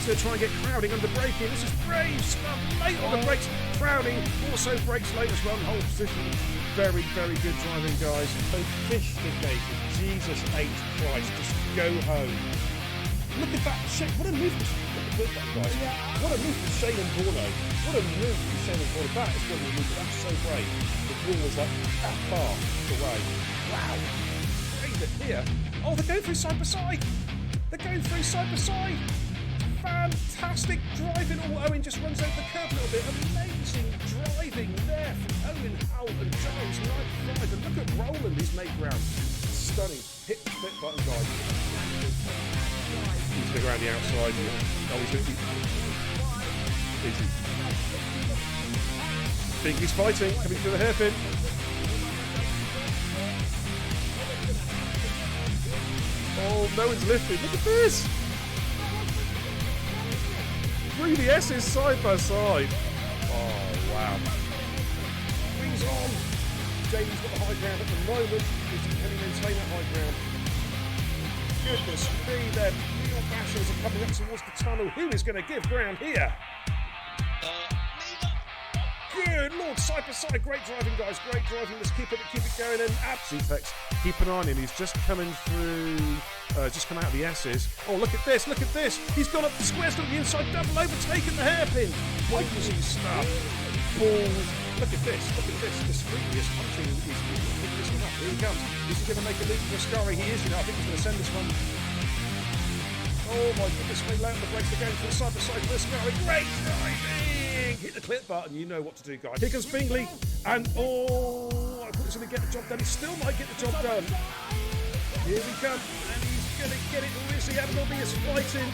He's going to try and get Crowding under braking. This is brave stuff. Late on the brakes. Crowding also brakes late as well. Whole position. Very, very good driving, guys. Sophisticated. Jesus H. Christ. Just go home. Look at that shit. What a move. Look at that, guys. What a move from Shane and Borno. What a move from Shane and Borno. That is what we move. That's so brave. The wall was like that far away. Wow. Brave it here. Oh, they're going through side by side. They're going through side by side. Fantastic driving. Oh, Owen just runs over the curb a little bit. Amazing driving there from Owen, Howell and Giles 95. And look at Roland, he's made ground. Stunning. Hit the flip button, guys. He's going to go around the outside. Oh, he's going to be easy. Bingley's fighting, coming through the hairpin. Oh, no one's lifted. Look at this. 3DS's side by side. Oh, wow. Wings on. Jamie's got the high ground at the moment. Can he maintain that high ground? Goodness me, their real bashers are coming up towards the tunnel. Who is going to give ground here? Good Lord, side by side. Great driving, guys. Great driving. Let's keep it going. And Absifex, keep an eye on him. He's just coming through. Just come out of the S's. Oh, look at this. Look at this. He's gone up the squares to the inside. Double overtaken the hairpin. Crazy stuff. Balls. Look at this. Look at this. Discreetly is punching. He's picking this one up. Here he comes. Is he going to make a leap for Ascari? He is. You know, I think he's going to send this one. Oh my goodness. Way low on the brakes. They're going from side to side for Ascari. Great driving. Hit the clip button. You know what to do, guys. Here comes Bingley. And I thought he was going to get the job done. He still might get the job done. Here we come. And he's going to get it. Who is he? Adam L.B. is fighting.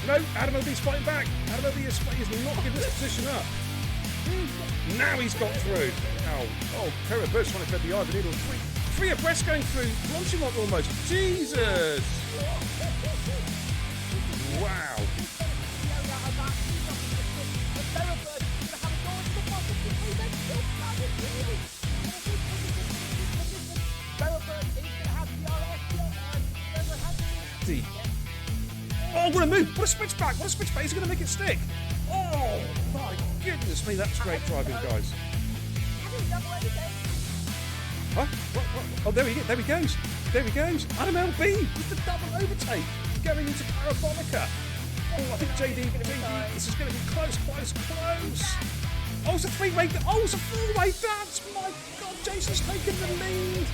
No, Adam L.B.'s fighting back. Adam L.B. is not giving this position up. Now he's got through. Oh, Kara Burst trying to thread the eye of the needle. Three abreast going through. Blanchimont almost. Jesus! Wow. Deep. Oh, what a move! What a switchback! What a switchback! He's going to make it stick! Oh, my goodness me, that's great driving, guys. Huh? What? Oh, there he goes. There he goes. Adam L.B. with the double overtake going into Parabonica. Oh, I think JD going to be. This is going to be close. Oh, it's a three-way. Oh, it's a four-way dance. My God, Jason's taken the lead.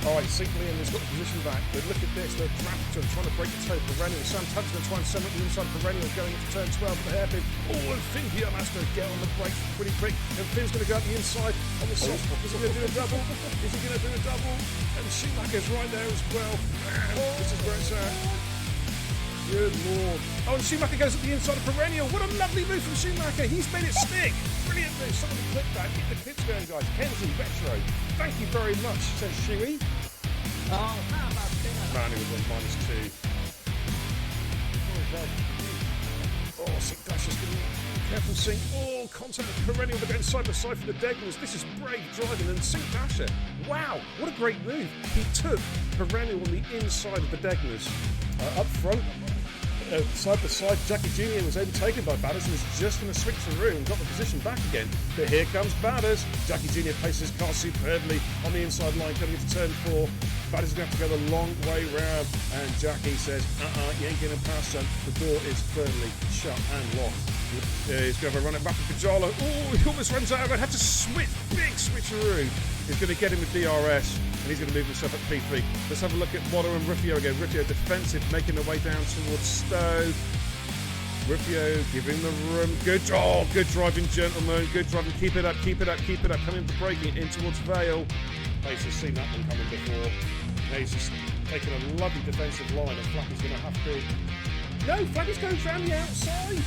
All right, St. Leon has got the position back, but look at this, they're trying to break the toe. Perennial, Sam Tubbs going to try and send up the inside. Perennial going into turn 12 with the hairpin. Oh, and Finn here has to get on the brakes pretty quick, and Finn's going to go up the inside on the soft spot. Is he going to do a double? Is he going to do a double? And Schumacher's right there as well. This is where it's at. Good Lord. Oh, and Schumacher goes at the inside of Perennial. What a lovely move from Schumacher. He's made it stick. Brilliant move. Some of the clip back. Get the clips going, guys. Kenzie, Retro. Thank you very much, says Shuey. Oh, how about that? Man, he was on -2. Oh, Sink Dash is going to be careful, Sink. Oh, contact with Perennial. They're going side by side for the Degners. This is brave driving. And Sink Dasher, wow, what a great move. He took Perennial on the inside of the Degners. Up front, side by side, Jackie Jr. was overtaken by Badders and was just going to switch through and got the position back again. But here comes Badders. Jackie Jr. places his car superbly on the inside line coming into turn 4. Badders is going to have to go the long way round. And Jackie says, you ain't getting past, son. The door is firmly shut and locked. He's going to have a run at Rapid Pajala. Oh, he almost runs out. Had to switch. Big switcheroo. He's going to get him with DRS. And he's going to move himself at P3. Let's have a look at Water and Rufio again. Rufio defensive, making their way down towards Stowe. Rufio giving the room. Good driving, gentlemen. Good driving. Keep it up. Coming into braking in towards Vale. He's just seen that one coming before. Now he's just taking a lovely defensive line, and Flappy's going to have to. No, Flappy's going round the outside.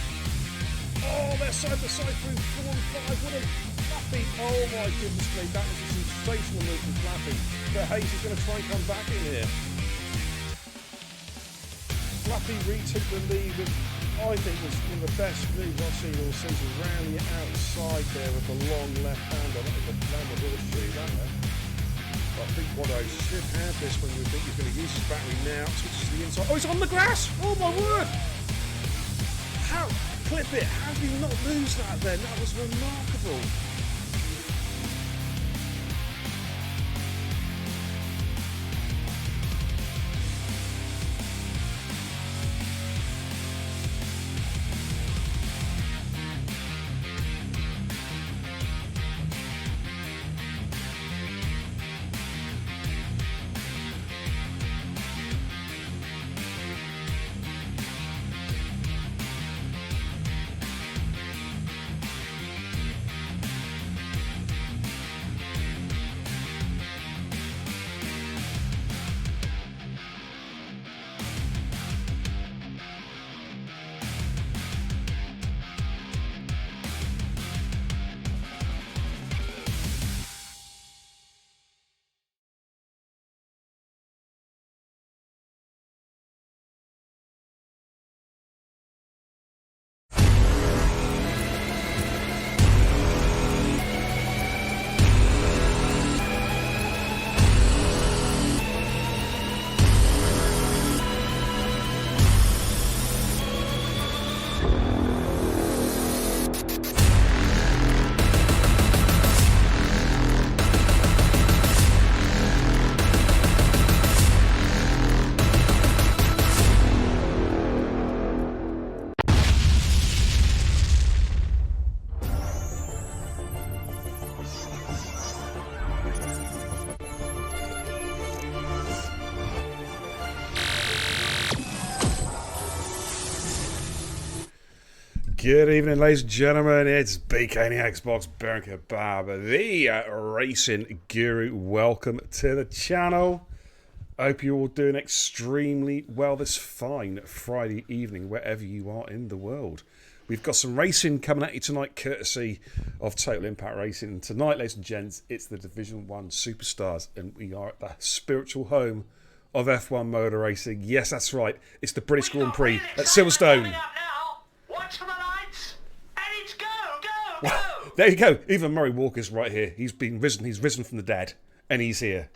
Oh, they're side by side through 4 and 5. What a Flappy. Oh my goodness me, that was a sensational move from Flappy. But Hayes is going to try and come back in here. Flappy retook the lead with, I think, was one of the best moves I've seen all season. Round the outside there with the long left hander. That was a horseshoe, that there. I think what I should have this when we think he's going to use his battery now. Switches to the inside. Oh, he's on the grass! Oh my word! How? Clip it! How did he not lose that then? That was remarkable. Good evening, ladies and gentlemen. It's BK the Xbox Baron Kebab, the racing guru. Welcome to the channel. I hope you're all doing extremely well this fine Friday evening, wherever you are in the world. We've got some racing coming at you tonight, courtesy of Total Impact Racing. And tonight, ladies and gents, it's the Division 1 Superstars, and we are at the spiritual home of F1 motor racing. Yes, that's right. It's the British Grand Prix at Silverstone. Watch for the lights, and it's go! There you go. Even Murray Walker's right here. He's risen. He's risen from the dead, and he's here.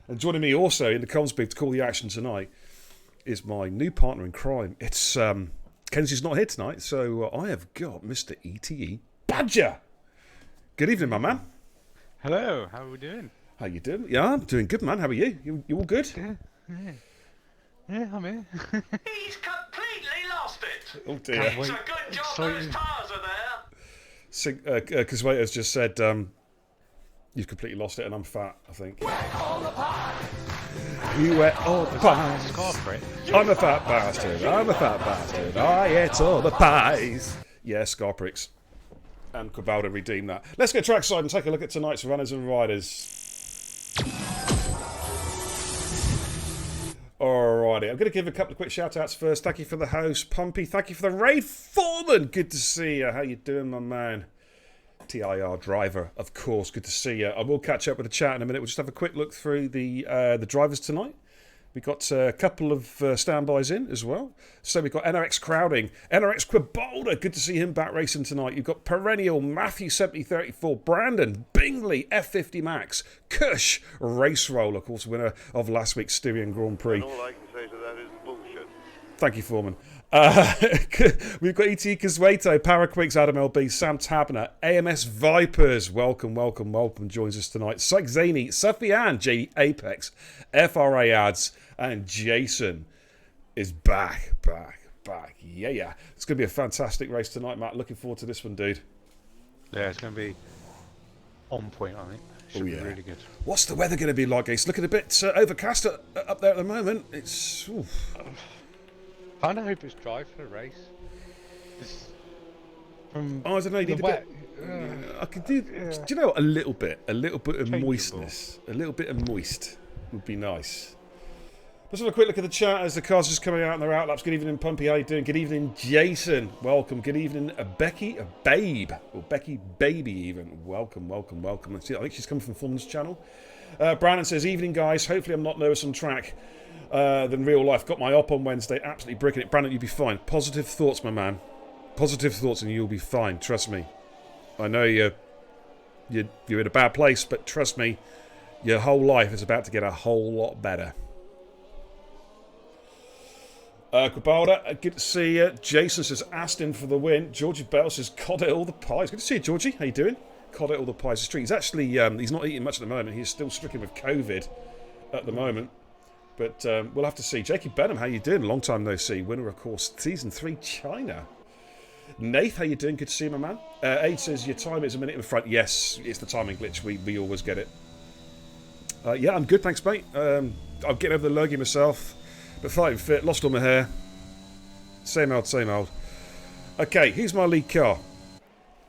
And joining me also in the comms booth to call the action tonight is my new partner in crime. It's Kenzie's not here tonight, so I have got Mr. ETE Badger. Good evening, my man. Hello. How are we doing? How you doing? Yeah, I'm doing good, man. How are you? You all good? Yeah, I'm here. He's completely lost it. Oh dear. It's a good job those tires are there. Coswato's just said you've completely lost it, and I'm fat. I think. You ate all the pies. I'm a fat bastard. I'm a fat bastard. I ate all the pies. Yeah, scar pricks. And Cabaldo redeemed that. Let's get trackside and take a look at tonight's runners and riders. Alrighty, I'm going to give a couple of quick shout-outs first. Thank you for the host, Pumpy. Thank you for the raid, Foreman. Good to see you. How you doing, my man? TIR driver, of course. Good to see you. I will catch up with the chat in a minute. We'll just have a quick look through the drivers tonight. We've got a couple of standbys in as well. So we've got NRX Crowding, NRX Quibolda. Good to see him back racing tonight. You've got Perennial, Matthew 7034, Brandon, Bingley, F50 Max, Kush, Race Roll, of course, winner of last week's Styrian Grand Prix. And all I can say to that is bullshit. Thank you, Foreman. We've got E.T. Casueto, Paraquicks, Adam LB, Sam Tabner, AMS Vipers. Welcome. Joins us tonight. Syke Zany, Safian, J Apex, FRA Ads, and Jason is back. Yeah. It's going to be a fantastic race tonight, Matt. Looking forward to this one, dude. Yeah, it's going to be on point, I think. Should be really good. What's the weather going to be like? It's looking a bit overcast up there at the moment. It's... I kind of hope it's dry for the race. From I don't know. You need wet. I could do. Do you know what? A little bit of moistness, a little bit of moist would be nice. Let's have a quick look at the chat as the cars are just coming out in their outlaps. Good evening, Pumpy. How you doing? Good evening, Jason. Welcome. Good evening, Becky, Babe, or Becky Baby even. Welcome. I think she's coming from Foreman's channel. Brandon says, "Evening, guys. Hopefully, I'm not nervous on track." Than real life. Got my op on Wednesday, absolutely bricking it. Brandon, you'll be fine. Positive thoughts, my man. Positive thoughts and you'll be fine. Trust me. I know you're in a bad place, but trust me, Your whole life is about to get a whole lot better. Kubalda, good to see you. Jason says Aston for the win. Georgie Bell says cod it all the pies. Good to see you, Georgie. How you doing? Cod it all the pies. Street. He's actually he's not eating much at the moment. He's still stricken with COVID at the moment. But we'll have to see. Jakey Benham, how you doing? Long time no see. Winner, of course, Season 3 China. Nath, how you doing? Good to see you, my man. Aid says your time is a minute in front. Yes, it's the timing glitch. We always get it. Yeah, I'm good, thanks, mate. I'm getting over the lurgy myself. But fighting fit. Lost all my hair. Same old, same old. Okay, here's my lead car.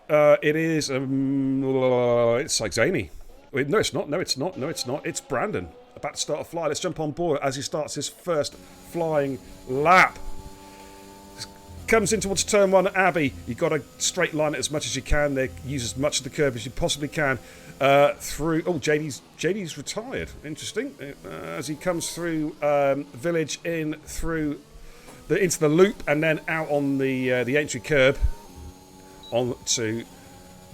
It is... it's like Zany. Wait, no, it's not. No, it's not. No, it's not. It's Brandon. About to start a fly. Let's jump on board as he starts his first flying lap. Comes in towards turn 1, Abbey. You've got to straight line it as much as you can there. Use as much of the curve as you possibly can. Through... Oh, JD's retired. Interesting. As he comes through Village in through... into the loop and then out on the entry curb onto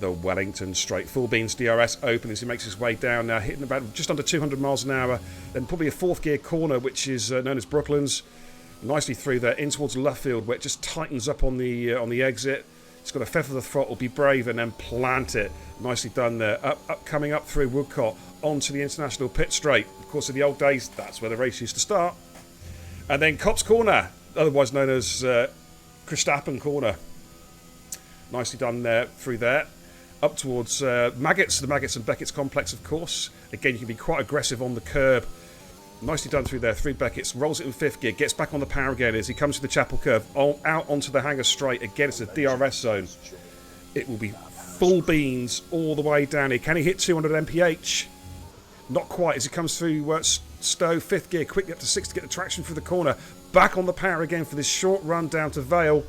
the Wellington straight. Full beans DRS open as he makes his way down now, hitting about just under 200 miles an hour. Then probably a fourth gear corner, which is known as Brooklands. Nicely through there, in towards left field, where it just tightens up on the exit. It's got a feather the throttle, be brave, and then plant it. Nicely done there. Coming up through Woodcott onto the international pit straight. Of course, in the old days, that's where the race used to start. And then Cops Corner, otherwise known as Christappen Corner. Nicely done there through there. Up towards Maggots, the Maggots and Beckett's complex, of course. Again, you can be quite aggressive on the curb. Nicely done through there, through Beckett's. Rolls it in fifth gear, gets back on the power again as he comes to the chapel curve. Out onto the hangar straight. Again, it's a DRS zone. It will be full beans all the way down here. Can he hit 200 mph? Not quite as he comes through Stowe, fifth gear, quickly up to 6 to get the traction through the corner. Back on the power again for this short run down to Vale.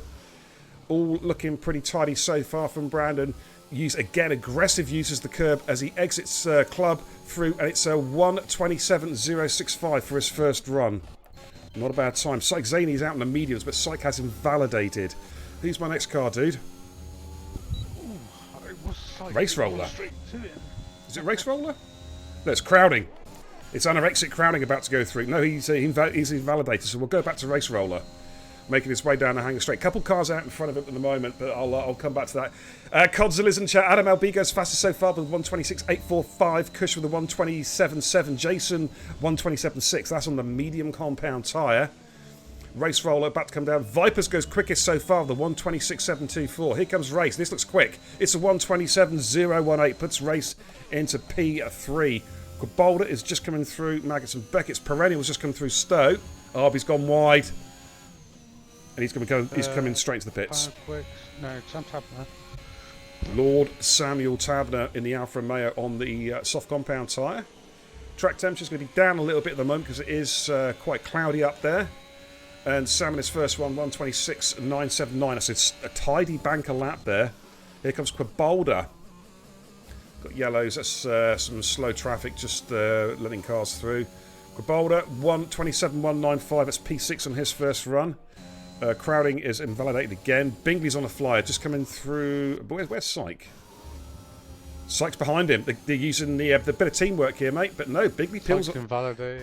All looking pretty tidy so far from Brandon. Use again aggressive uses the curb as he exits club through, and it's a 1:27.065 for his first run. Not a bad time. Syke Zaney's out in the mediums, but Syke has invalidated. Who's my next car, dude? Race Roller. Is it Race Roller? No, it's Crowding. It's anorexic Crowding about to go through. No, he's invalidated, so we'll go back to Race Roller. Making his way down the hangar straight. Couple cars out in front of him at the moment, but I'll come back to that. Codzilla's in chat. Adam LB goes fastest so far with 126.845. Kush with a 127.7. Jason 127.6. That's on the medium compound tyre. Race Roller about to come down. Vipers goes quickest so far with the 126.724. Here comes Race. This looks quick. It's a 127.018. Puts Race into P3. Boulder is just coming through. Maggots and Beckett's Perennial's just coming through Stowe. Arby's gone wide. And he's coming straight to the pits. No, Sam Tabner. Lord Samuel Tabner in the Alfa Romeo on the soft compound tyre. Track temperature's going to be down a little bit at the moment because it is quite cloudy up there. And Sam in his first one, 126.979. That's a tidy banker lap there. Here comes Quabolda. Got yellows, that's some slow traffic, just letting cars through. Quabolda, 127.195, that's P6 on his first run. Crowding is invalidated again. Bingley's on a flyer, just coming through. Where's Syke? Syke's behind him. They're using the bit of teamwork here, mate. But no, Bingley peels off.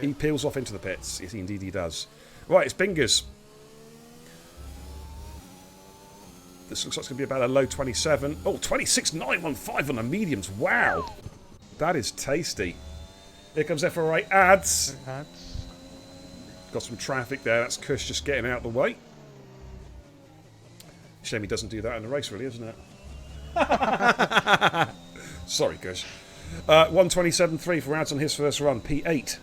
He peels off into the pits. Yes, indeed he does. Right, it's Bingers. This looks like it's going to be about a low 27. Oh, 26.915 on the mediums. Wow. That is tasty. Here comes FRA ads. Got some traffic there. That's Kush just getting out of the way. Shame he doesn't do that in the race, really, isn't it? Sorry, Kush. 127.3 for ads on his first run. P8.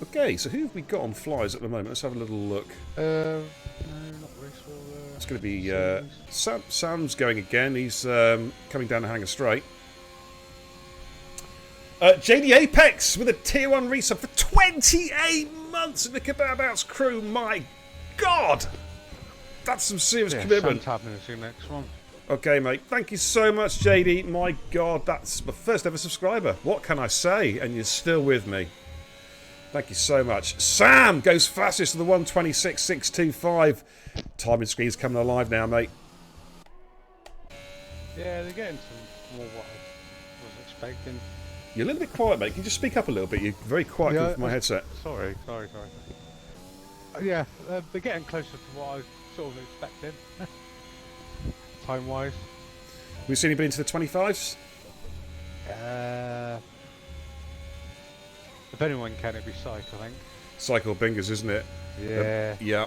Okay, so who have we got on flyers at the moment? Let's have a little look. No, not race. It's going to be Sam's going again. He's coming down the hangar straight. JD Apex with a tier 1 resub for 28 months in the Kebab crew. My God, that's some serious commitment. Sam Tabner is your next one. Okay, mate. Thank you so much, JD. My God, that's my first ever subscriber. What can I say? And you're still with me. Thank you so much. Sam goes fastest to the 126.625. Timing screen's coming alive now, mate. Yeah, they're getting to more what I was expecting. You're a little bit quiet, mate. Can you just speak up a little bit? You're very quiet coming from my headset. Sorry. Yeah, they're getting closer to what I was sort of expecting. Time-wise. Have you seen anybody into the 25s? If anyone can, it'd be Psych, I think. Cycle bingers, isn't it? Yeah. Yeah.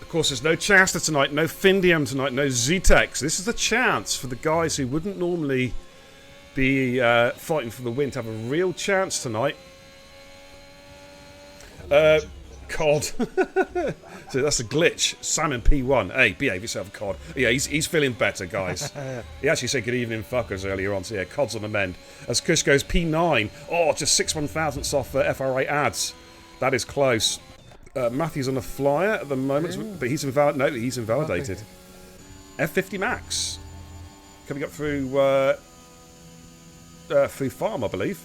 Of course, there's no Chasta tonight, no Findium tonight, no Zetex. This is the chance for the guys who wouldn't normally be fighting for the win to have a real chance tonight. COD. So that's a glitch. Salmon P1. Hey, behave yourself, COD. Yeah, he's feeling better, guys. He actually said good evening, fuckers, earlier on. So yeah, COD's on the mend. As Kush goes P9. Oh, just 6/1000ths off FRA ads. That is close. Matthew's on a flyer at the moment, but he's invalidated. F50 Max coming up through farm, I believe.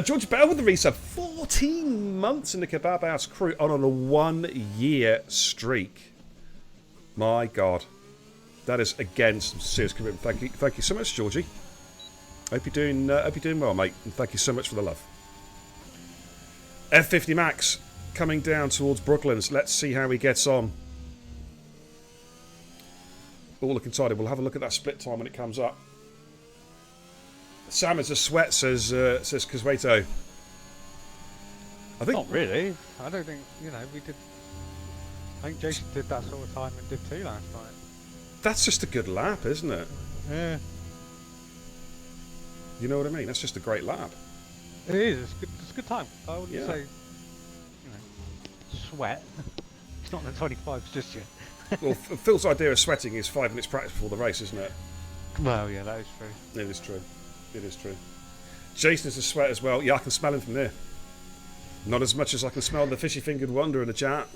George Bell with the resub. 14 months in the Kebab House crew on a 1-year streak. My God, that is again some serious commitment. Thank you so much, Georgie. Hope you're doing well, mate. And thank you so much for the love. F50 Max coming down towards Brooklands. Let's see how he gets on. All looking tidy. We'll have a look at that split time when it comes up. Sam is a sweat, says Kuzweto. I think Not really. I don't think, we did. I think Jason did that sort of time and did too last night. that's just a good lap, isn't it? Yeah. You know what I mean? That's just a great lap. It is. It's a good time. I wouldn't Yeah. say, sweat. It's not in the 25s just yet. Well, Phil's idea of sweating is 5 minutes practice before the race, isn't it? Well, yeah, that is true. It is true. It is true. Jason is a sweat as well. Yeah, I can smell him from there. Not as much as I can smell the fishy-fingered wonder in the chat.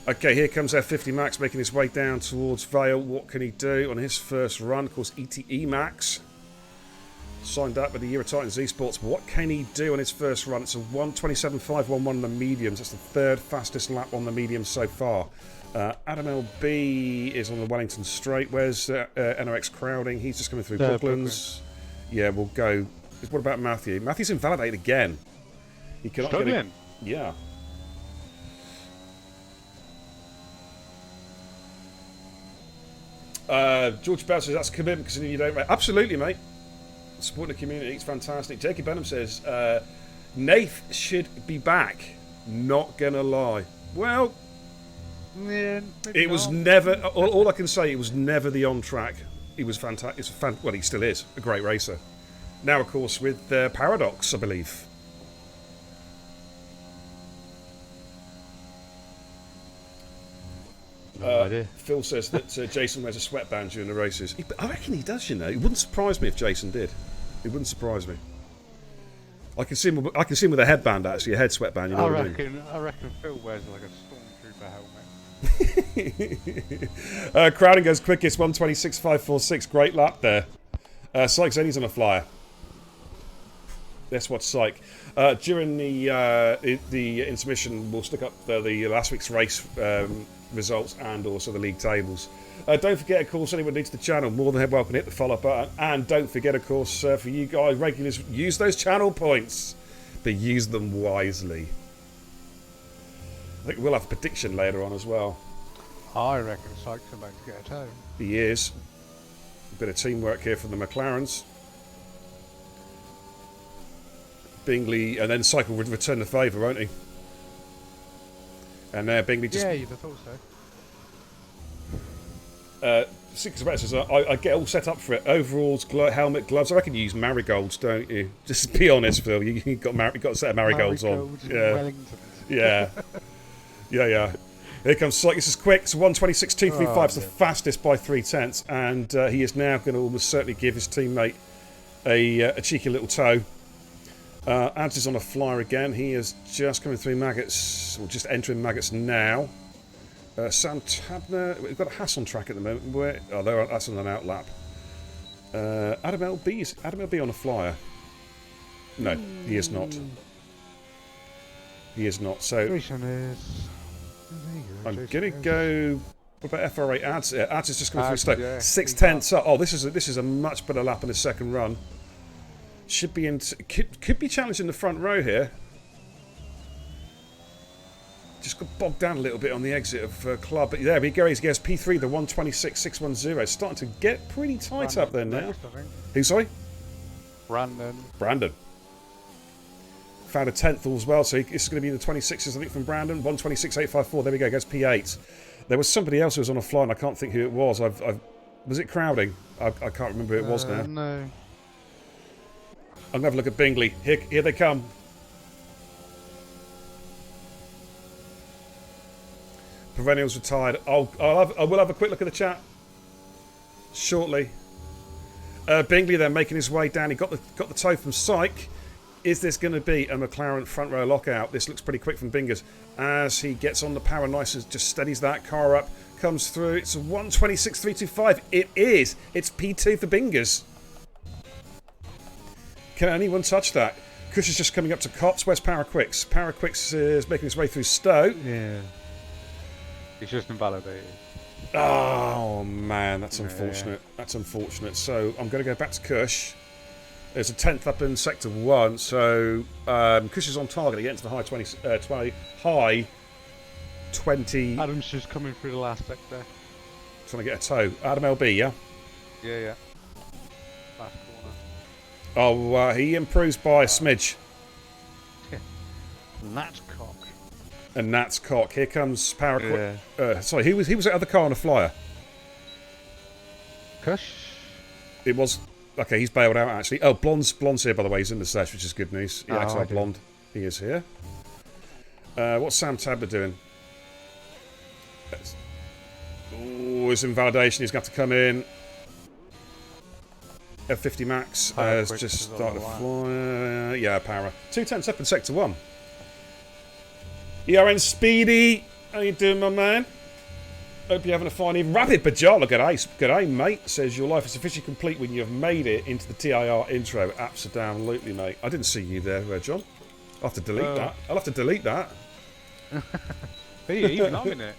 Okay, here comes our 50 Max making his way down towards Vale. What can he do on his first run? Of course, ETE Max. Signed up with the Euro Titans Esports. What can he do on his first run? It's a 1:27.511 on the mediums. That's the third fastest lap on the mediums so far. Adam LB is on the Wellington Straight. Where's NRX Crowding? He's just coming through Brooklands. Yeah, we'll go. What about Matthew? Matthew's invalidated again. He cannot get it. Yeah. George Bell says that's a commitment because you don't. Absolutely, mate. Supporting the community, it's fantastic. Jacob Benham says Nath should be back. Not gonna lie. Well, Yeah, it was never. All I can say, it was never the on track. He was fantastic. Well, he still is a great racer. Now, of course, with Paradox, I believe. No idea. Phil says that Jason wears a sweatband during the races. I reckon he does, you know. It wouldn't surprise me if Jason did. It wouldn't surprise me. I can see him with a headband, actually, a head sweatband. You know what I mean? I reckon Phil wears like a stormtrooper helmet. Crowding goes quickest, 1:26.546. Great lap there. Syke Zeni's on a flyer. Let's watch Syke. During the intermission, we'll stick up the last week's race results and also the league tables. Don't forget, of course, anyone new to the channel, more than welcome to hit the follow button. And don't forget, of course, for you guys, regulars, use those channel points, but use them wisely. I think we'll have a prediction later on as well. I reckon Syke's about to get a toe. He is. A bit of teamwork here from the McLarens. Bingley, and then Syke will return the favour, won't he? And Bingley just... Yeah, you'd have thought so. Six says, I get all set up for it. Overalls, helmet, gloves. I reckon you use marigolds, don't you? Just be honest, Phil. You got a set of marigolds on. Yeah. Yeah. Yeah. Here comes Syke. This is quick. It's 1:26.235. It's the fastest by 0.3, and he is now going to almost certainly give his teammate a cheeky little toe. Ads is on a flyer again. He is just coming through maggots, or just entering maggots now. Sam Tabner, we've got a Haas on track at the moment. That's on an out lap. Adam LB on a flyer. No, he is not. He is not. So I'm going to go What about FR8 ads? Ads is just coming through slow. Yeah, 6/10 up. Oh, this is a much better lap on his second run. Should be in. Could be challenging the front row here. Just got bogged down a little bit on the exit of Club. But there we go. He gets P3, the 126.610. It's starting to get pretty tight up there now. Next, I think. Who, sorry? Brandon. Found a 10th as well, so this is going to be in the 26s, I think, from Brandon. 126.854. There we go. Goes P8. There was somebody else who was on a fly, and I can't think who it was. Was it crowding? I can't remember who it was now. No. I'm going to have a look at Bingley. Here they come. Perennials retired. I will have a quick look at the chat shortly. Bingley then making his way down. He got the toe from Syke. Is this going to be a McLaren front row lockout? This looks pretty quick from Bingers as he gets on the power nice and just steadies that car up. Comes through. It's a 126.325. It is. It's P2 for Bingers. Can anyone touch that? Kush is just coming up to Cops. Where's Power Quicks? Power Quicks is making his way through Stowe. Yeah. He's just invalidated. Oh man, that's unfortunate. Yeah. That's unfortunate. So I'm going to go back to Kush. There's a 10th up in Sector 1, so Kush is on target. He gets into the high 20. Adam's just coming through the last sector. Trying to get a toe. Adam LB, yeah? Yeah. Last corner. Oh, he improves by a smidge. And that's cock. And that's cock. Here comes Power Quick. Yeah. Sorry, he was that other car on a flyer? Kush? It was... Okay, he's bailed out, actually. Oh, Blonde's here, by the way. He's in the sledge, which is good news. Yeah, actually, Blonde. He is here. What's Sam Tabler doing? Oh, his invalidation. He's got to come in. F50 Max has just started to fly. Yeah, Power. 2/10 up in Sector 1. ERN Speedy. How you doing, my man? Hope you're having a fine evening. Rapid Bajala, good day, mate. Says your life is officially complete when you have made it into the TIR intro. Absolutely, mate. I didn't see you there, John. I'll have to delete that. I'll have to delete that. Even I'm in it.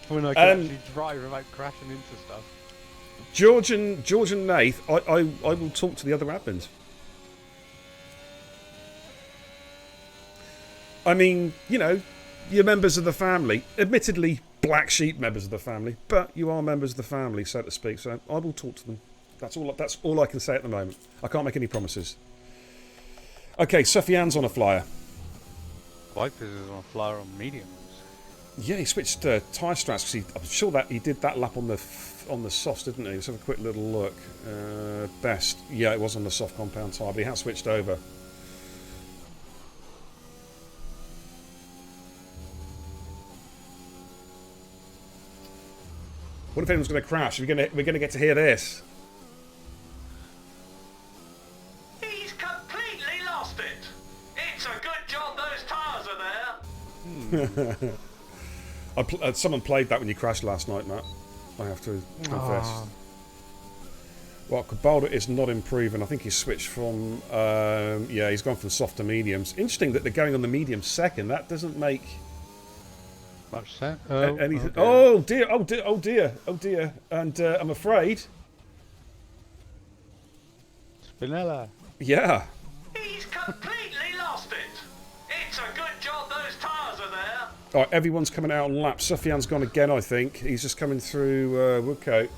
When I can actually drive without crashing into stuff. George and Nath, I will talk to the other admins. I mean, you know, you're members of the family. Admittedly, black sheep members of the family, but you are members of the family, so to speak. So I will talk to them. That's all I can say at the moment. I can't make any promises. Okay, Sufyan's on a flyer. Vipers is on a flyer on mediums. Yeah, he switched tyre strats because I'm sure that he did that lap on the softs, didn't he? Let's have a quick little look. Best, yeah, it was on the soft compound tyre, but he has switched over. What if anyone's going to crash? We're going to get to hear this. He's completely lost it. It's a good job those tyres are there. Someone played that when you crashed last night, Matt. I have to confess. Well, Cabaldo is not improving. I think he's switched from... yeah, he's gone from soft to mediums. Interesting that they're going on the medium second. That doesn't make... much sense. anything. Okay. Oh dear. And I'm afraid... Spinella. Yeah. He's completely lost it. It's a good job those tyres are there. Alright, everyone's coming out on laps. Sufyan's gone again, I think. He's just coming through Woodcote.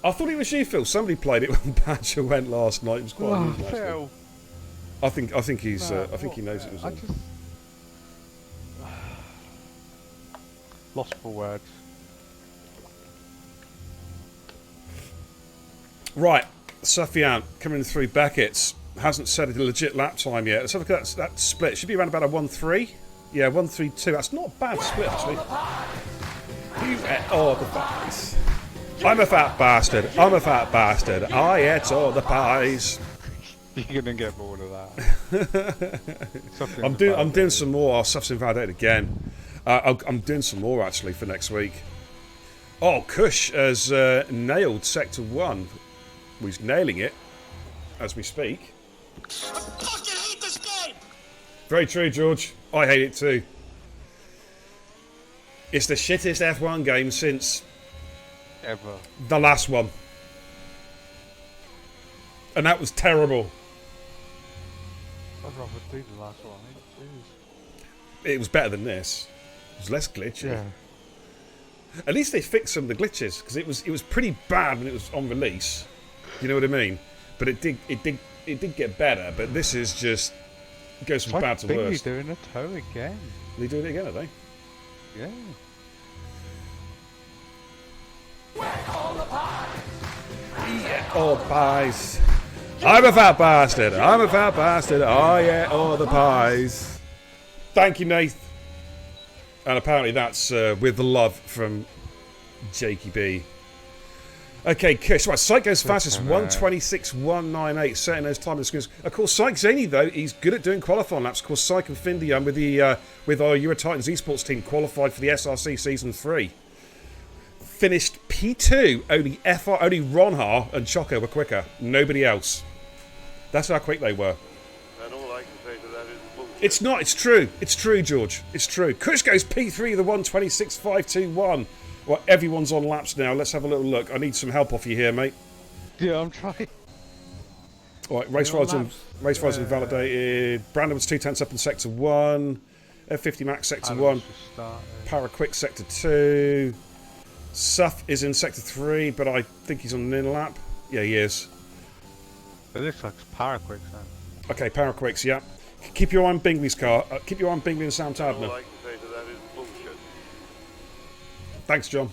I thought it was you, Phil. Somebody played it when Badger went last night. It was quite amusing, actually. Phil. I think he's. I think he knows it was. I just lost for words. Right, Sufyan coming through Beckett's hasn't set a legit lap time yet. Let's have a look at that split. Should be around about a 1-3. Yeah, 1-3-2. That's not a bad split actually. Oh, the pies. I'm a fat bastard. I'm a fat bastard. I ate all the pies. You're gonna get bored of that. I'm doing some more. I'll Suff's invalidated again. I'm doing some more actually for next week. Oh, Kush has nailed Sector 1. He's nailing it as we speak. I fucking hate this game. Very true, George. I hate it too. It's the shittest F1 game since Ever. the last one. And that was terrible. I'd rather do the last one. Jeez. It was better than this. It was less glitchy. Yeah. At least they fixed some of the glitches, because it was pretty bad when it was on release. You know what I mean? But it did get better. But this is just, it goes from bad to worse. They're doing a tow again. Are they doing it again? Are they? Yeah. Yeah, all the pies. I'm a fat bastard. I'm a fat bastard. Oh yeah, all the pies. Thank you, Nath. And apparently that's with the love from Jakey B. Okay, Kush. Right, Syke goes fastest, 126.198, setting those time screens. Of course, Syke Zaney, though, he's good at doing qualifying laps. Of course, Syke and Findy with our Euro Titans esports team qualified for the SRC Season 3. Finished P2. Only Ronhar and Choco were quicker. Nobody else. That's how quick they were. And all I can say to that is bullshit. It's not. It's true. It's true, George. It's true. Kush goes P3 the 126.521. Well, everyone's on laps now. Let's have a little look. I need some help off you here, mate. Yeah, I'm trying. All right, race rides invalidated. Brandon was 2/10 up in sector 1. F50 Max sector 1. Para Quick sector 2. Suff is in sector 3, but I think he's on an in lap. Yeah, he is. It looks like it's Paraquick then. Okay, Para Quicks, yeah. Keep your eye on Bingley's car. Keep your eye on Bingley and Sam All Tabner. I can say to that is bullshit. Thanks, John.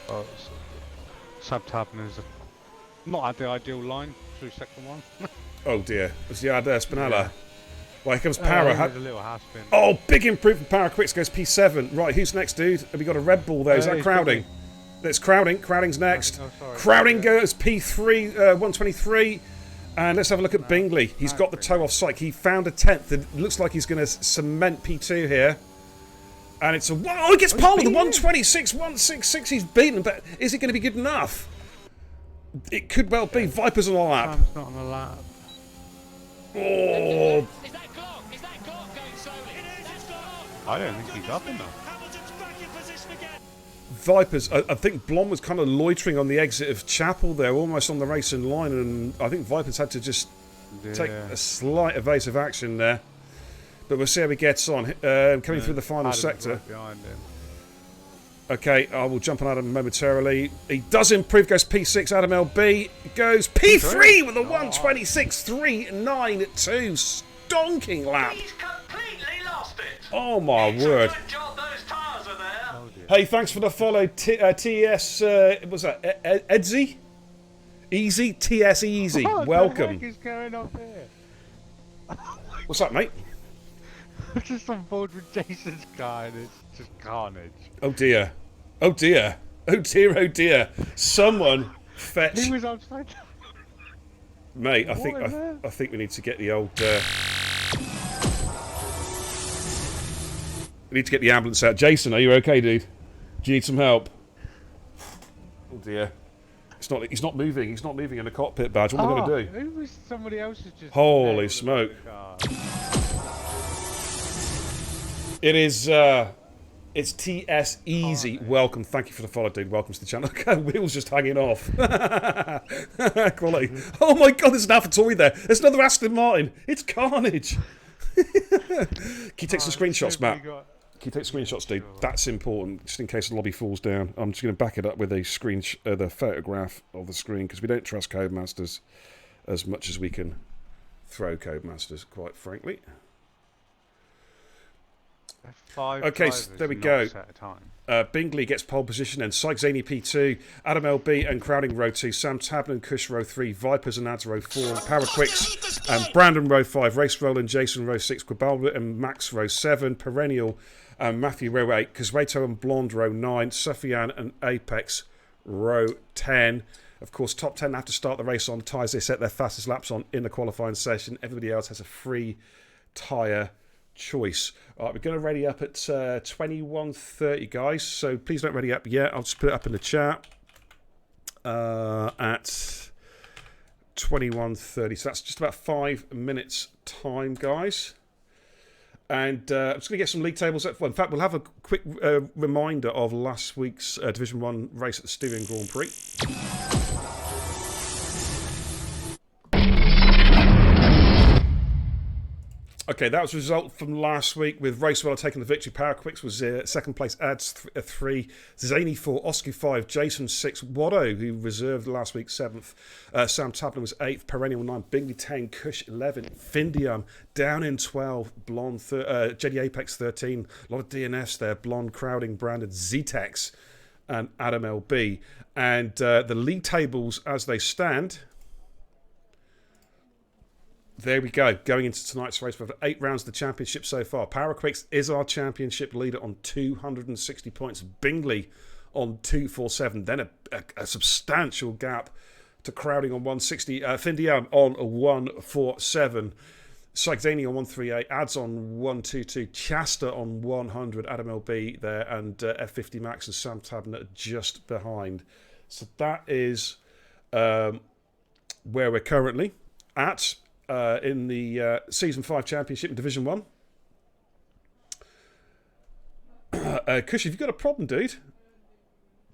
Oh, Sam Tabner is not at the ideal line through sector 1. Oh dear. It's the Spinella. Yeah. Well, here comes Para. A little half-spin. Oh, big improvement for Para Quicks, goes P7. Right, who's next, dude? Have we got a Red Bull there? Is that Crowding? That's Crowding. Crowding's next. Crowding goes P3, 123. And let's have a look at Bingley. He's got the toe off Syke. He found a 10th. It looks like he's going to cement P2 here. And it's a... Oh, he gets pole with the 126, 166. He's beaten, but is it going to be good enough? It could well be. Viper's on a lap. Sam's not on a lap. Oh... I don't think he's up enough. Vipers, I think Blom was kind of loitering on the exit of Chapel there, almost on the racing line, and I think Vipers had to just take a slight evasive action there. But we'll see how he gets on. Coming through the final sector. Right behind him. Okay, I will jump on Adam momentarily. He does improve, goes P6. Adam LB goes P3 with a 126.392. Stonking lap. He's completely lost it. Oh my It's word. a good job those tyres are there. Oh dear. Hey, thanks for the follow, TS. What's that? Edsy? Easy? TS Easy. What Welcome. the heck is going on here? What's that, mate? I'm just on board with Jason's car and it's just carnage. Oh dear. Oh dear. Oh dear, oh dear. Someone fetch. He was upside down. Mate, I What? think we need to get the old we need to get the ambulance out. Jason, are you okay, dude? Do you need some help? Oh dear. He's not moving. He's not moving in the cockpit badge. What am I going to do? Who was somebody else who's just Holy smoke. It is it's TS Easy. Welcome. Thank you for the follow, dude. Welcome to the channel. Okay, Wheels just hanging off. Quality. Oh my god, there's an AlphaTauri there. There's another Aston Martin. It's carnage. Can you take some screenshots, Matt? Can you take screenshots, dude? That's important, just in case the lobby falls down. I'm just going to back it up with a the photograph of the screen, because we don't trust Codemasters as much as we can throw Codemasters, quite frankly. Okay, so there we go. Bingley gets pole position, and Syke Zaney P2, Adam LB and Crowding row 2, Sam Tabner and Kush row 3, Vipers and Ads row 4, Para Quicks and Brandon row 5, Race Roland, Jason row 6, Quabalba and Max row 7, Perennial and Matthew row 8, Coswato and Blonde row 9, Suffian and Apex row 10. Of course, top 10 have to start the race on tyres they set their fastest laps on in the qualifying session. Everybody else has a free tyre choice. All right, we're going to ready up at 21:30, guys, so please don't ready up yet. I'll just put it up in the chat at 21:30, so that's just about 5 minutes time, guys. And I'm just going to get some league tables up. Well, in fact, we'll have a quick reminder of last week's Division 1 race at the Styrian Grand Prix. Okay, that was a result from last week with Racewell taking the victory. Powerquicks was second place, Ads 3, Zany 4, Oscar 5, Jason 6, Watto, who reserved last week 7th, Sam Tablin was 8th, Perennial 9, Bingley 10, Kush 11, Findium down in 12, Blonde, Jedi Apex 13, a lot of DNFs there, Blonde, Crowding, Brandon, Zetex, and Adam LB. And the league tables as they stand... There we go. Going into tonight's race, we've had 8 rounds of the championship so far. Powerquicks is our championship leader on 260 points. Bingley on 247. Then a substantial gap to Crowding on 160. Findiam on 147. Sygzani on 138. Ads on 122. Chasta on 100. Adam LB there. And F50 Max and Sam Tabner just behind. So that is where we're currently at. In the Season 5 Championship in Division 1. Kush, have you got a problem, dude?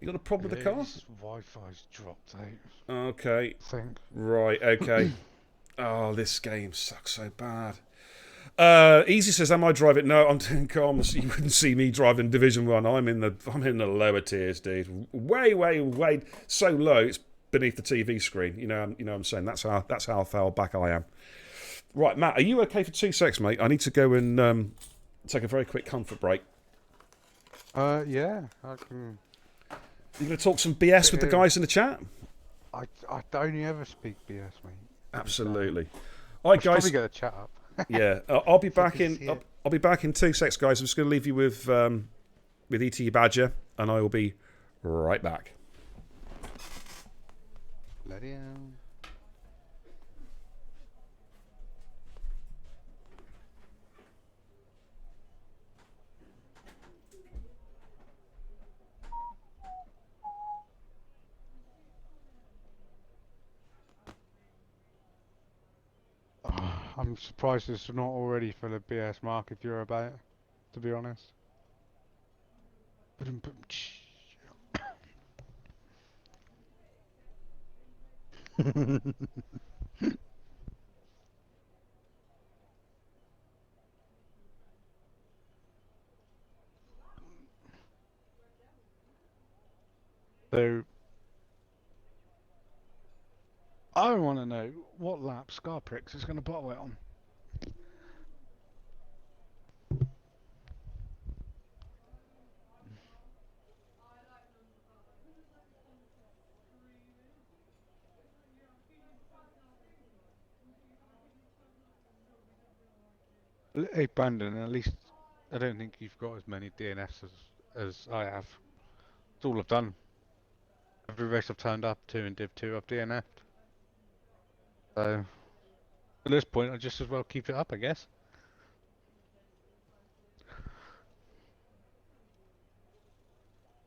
You got a problem with the car? Wi-Fi's dropped out. Okay. I think. Right, okay. Oh, this game sucks so bad. Easy says, am I driving? No, I'm doing comms. You wouldn't see me driving Division 1. I'm in the lower tiers, dude. Way so low it's beneath the TV screen. You know what I'm saying? That's how far back I am. Right, Matt, are you okay for 2 secs, mate? I need to go and take a very quick comfort break. Yeah, I can. You going to talk some BS with the guys in the chat? I only ever speak BS, mate. Absolutely. All right, guys. Probably get a chat up. Yeah, I'll be back in. I'll be back in 2 secs, guys. I'm just going to leave you with ET Badger, and I will be right back. Bloody hell. I'm surprised it's not already full of BS, Mark, if you're about it, to be honest. So, I want to know what lap Scarprix is going to bottle it on. Hey Brandon, at least I don't think you've got as many DNFs as I have. It's all I've done. Every race I've turned up to in Div 2 I've DNF'd. So, at this point I just as well keep it up, I guess.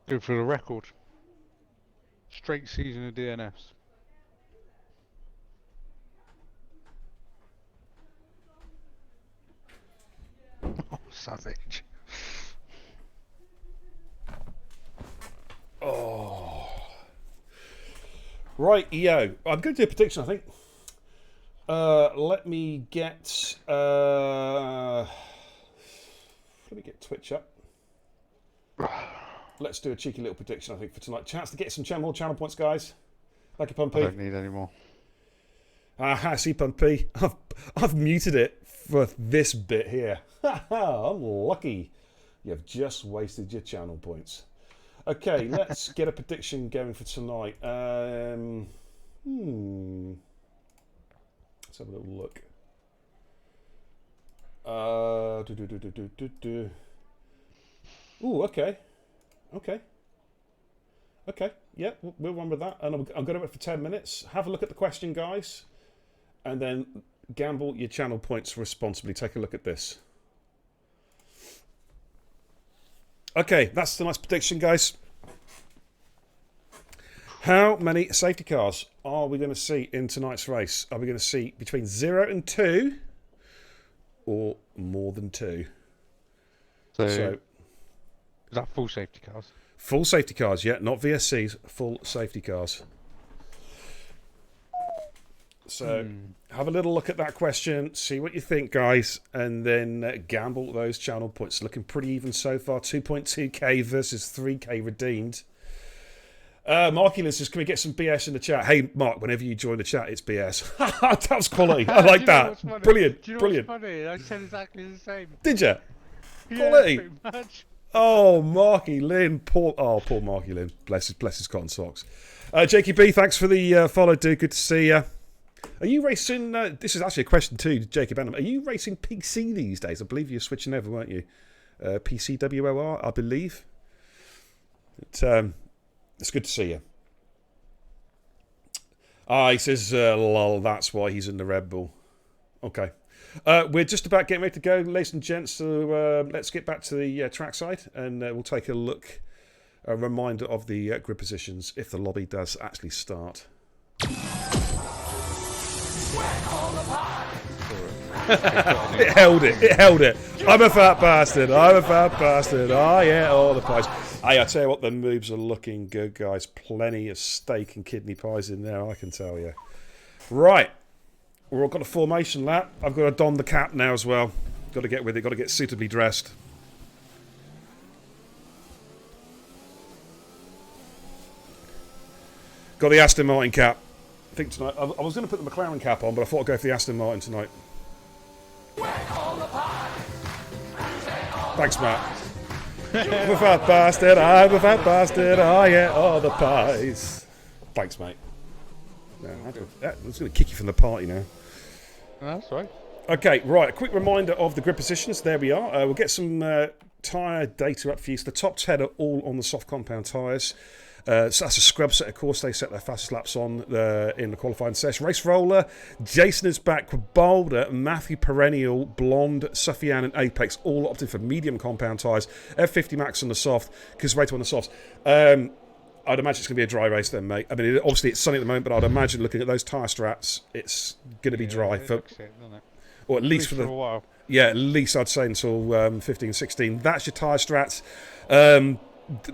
Do it for the record. Straight season of DNFs. Oh, savage. Oh. Right, yo. I'm going to do a prediction, I think. Let me get Twitch up. Let's do a cheeky little prediction, I think, for tonight. Chance to get some more channel points, guys. Thank you, Pumpy. I don't need any more. I see, Pumpy. I've muted it for this bit here. I'm lucky. You've just wasted your channel points. Okay, let's get a prediction going for tonight. Let's have a little look. Ooh, okay. Yeah, we'll run with that. And I'm going to wait for 10 minutes. Have a look at the question, guys. And then gamble your channel points responsibly. Take a look at this. Okay, that's tonight's prediction, guys. How many safety cars are we going to see in tonight's race? Are we going to see between 0 and 2? or more than 2. So, So is that full safety cars? full safety cars, yeah, not VSCs, full safety cars. So have a little look at that question, see what you think, guys, and then gamble those channel points. Looking pretty even so far. 2.2k versus 3k redeemed. Marky says, can we get some BS in the chat? Hey, Mark, whenever you join the chat, it's BS. That was quality. I like that. Brilliant. Do you know Brilliant. what's funny? I said exactly the same. Did you? Yeah, Quality. pretty much. Oh, Marky Lynn. Poor Marky Lynn. Bless his cotton socks. Jakey B, thanks for the follow, dude. Good to see you. Are you racing... this is actually a question too, Jacob Annam. Are you racing PC these days? I believe you're switching over, weren't you? PCWOR, I believe. It's good to see you. He says, lol, that's why he's in the Red Bull. Okay. We're just about getting ready to go, ladies and gents, so let's get back to the trackside and we'll take a look, a reminder of the grid positions if the lobby does actually start. It held it. I'm a fat bastard. Oh yeah, all the pies. Hey, I tell you what, the moves are looking good, guys. Plenty of steak and kidney pies in there, I can tell you. Right, we've all got a formation lap. I've got to don the cap now as well. Got to get with it, got to get suitably dressed. Got the Aston Martin cap. I think tonight, I was going to put the McLaren cap on, but I thought I'd go for the Aston Martin tonight. Thanks, Matt. I'm a fat bastard, oh yeah, all the pies. Thanks, mate. No, I was going to kick you from the party now. That's right. Okay, right, a quick reminder of the grid positions. There we are. We'll get some tyre data up for you. So the top 10 are all on the soft compound tyres. So that's a scrub set, of course. They set their fastest laps on in the qualifying session. Race Roller, Jason is back with Boulder, Matthew Perennial, Blonde, Suffian and Apex, all opting for medium compound tyres. F50 Max on the soft, because on the softs. I'd imagine it's going to be a dry race then, mate. I mean, obviously it's sunny at the moment, but I'd imagine looking at those tyre strats, it's going to be dry. Or at least for a while. Yeah, at least I'd say until 15, 16. That's your tyre strats.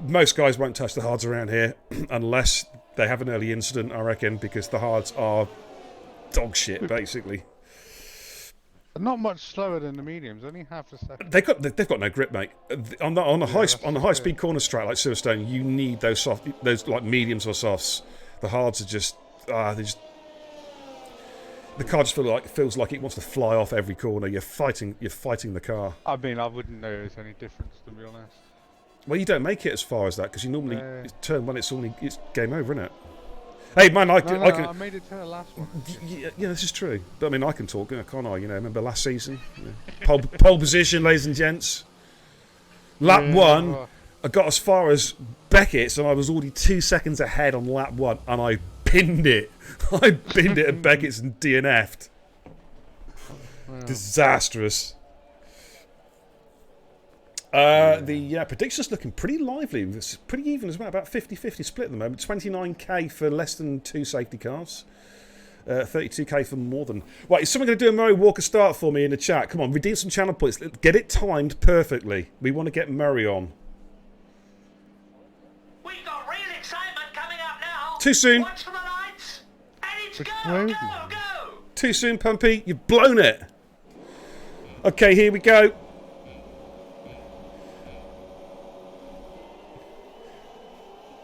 Most guys won't touch the hards around here unless they have an early incident, I reckon, because the hards are dog shit, basically. Not much slower than the mediums, only half a second. They've got no grip, mate. On the high speed corner strat like Silverstone, you need those like mediums or softs. The hards are just the car just feels like it wants to fly off every corner. You're fighting the car. I mean, I wouldn't know there's any difference, to be honest. Well, you don't make it as far as that because you normally turn one. It's game over, isn't it? Hey, man, I can. I made it to the last one. Yeah, this is true. But I mean, I can talk, can't I? You know, remember last season, pole position, ladies and gents. Lap 1, I got as far as Beckett's, and I was already 2 seconds ahead on lap 1, and I pinned it. I pinned it at Beckett's and DNF'd. Wow. Disastrous. The prediction's looking pretty lively. It's pretty even as well, about 50-50 split at the moment. 29k for less than 2 safety cars. 32k for more than... Right, is someone going to do a Murray Walker start for me in the chat? Come on, redeem some channel points. Get it timed perfectly. We want to get Murray on. We've got real excitement coming up now. Too soon. Watch for the lights. And it's go. Too soon, Pumpy. You've blown it. Okay, here we go.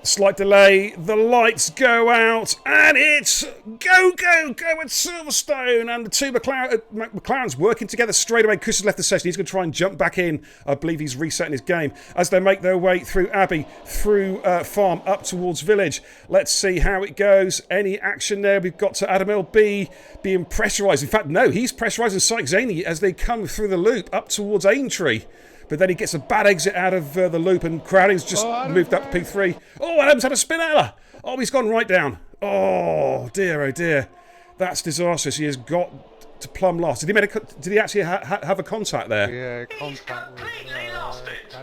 Slight delay, the lights go out, and it's go at Silverstone, and the two McLarens working together straight away. Chris has left the session, he's going to try and jump back in. I believe he's resetting his game as they make their way through Abbey, through Farm, up towards Village. Let's see how it goes. Any action there? We've got to Adam LB being pressurised. In fact, no, he's pressurising Sykes Zaney as they come through the loop up towards Aintree. But then he gets a bad exit out of the loop, and Crowley's just moved up to P3. Oh, Adam's had a spin out. Oh, he's gone right down. Oh dear. That's disastrous. He has got to plumb last. Did he actually have a contact there? Yeah, contact. He's completely lost it.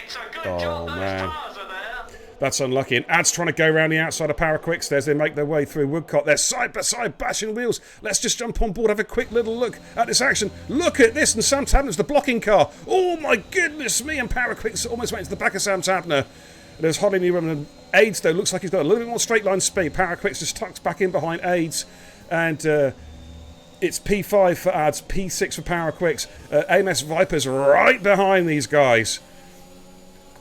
It's a good job those tires are there. That's unlucky. And Ad's trying to go around the outside of Paraquicks. There's they make their way through Woodcock. They're side by side bashing wheels. Let's just jump on board, have a quick little look at this action. Look at this, and Sam Tabner's the blocking car. Oh my goodness me, and Paraquicks almost went into the back of Sam Tabner. There's hardly any room. And AIDS, though, looks like he's got a little bit more straight line speed. Paraquicks just tucks back in behind AIDS. And it's P5 for Ads, P6 for Paraquicks. AMS Vipers right behind these guys.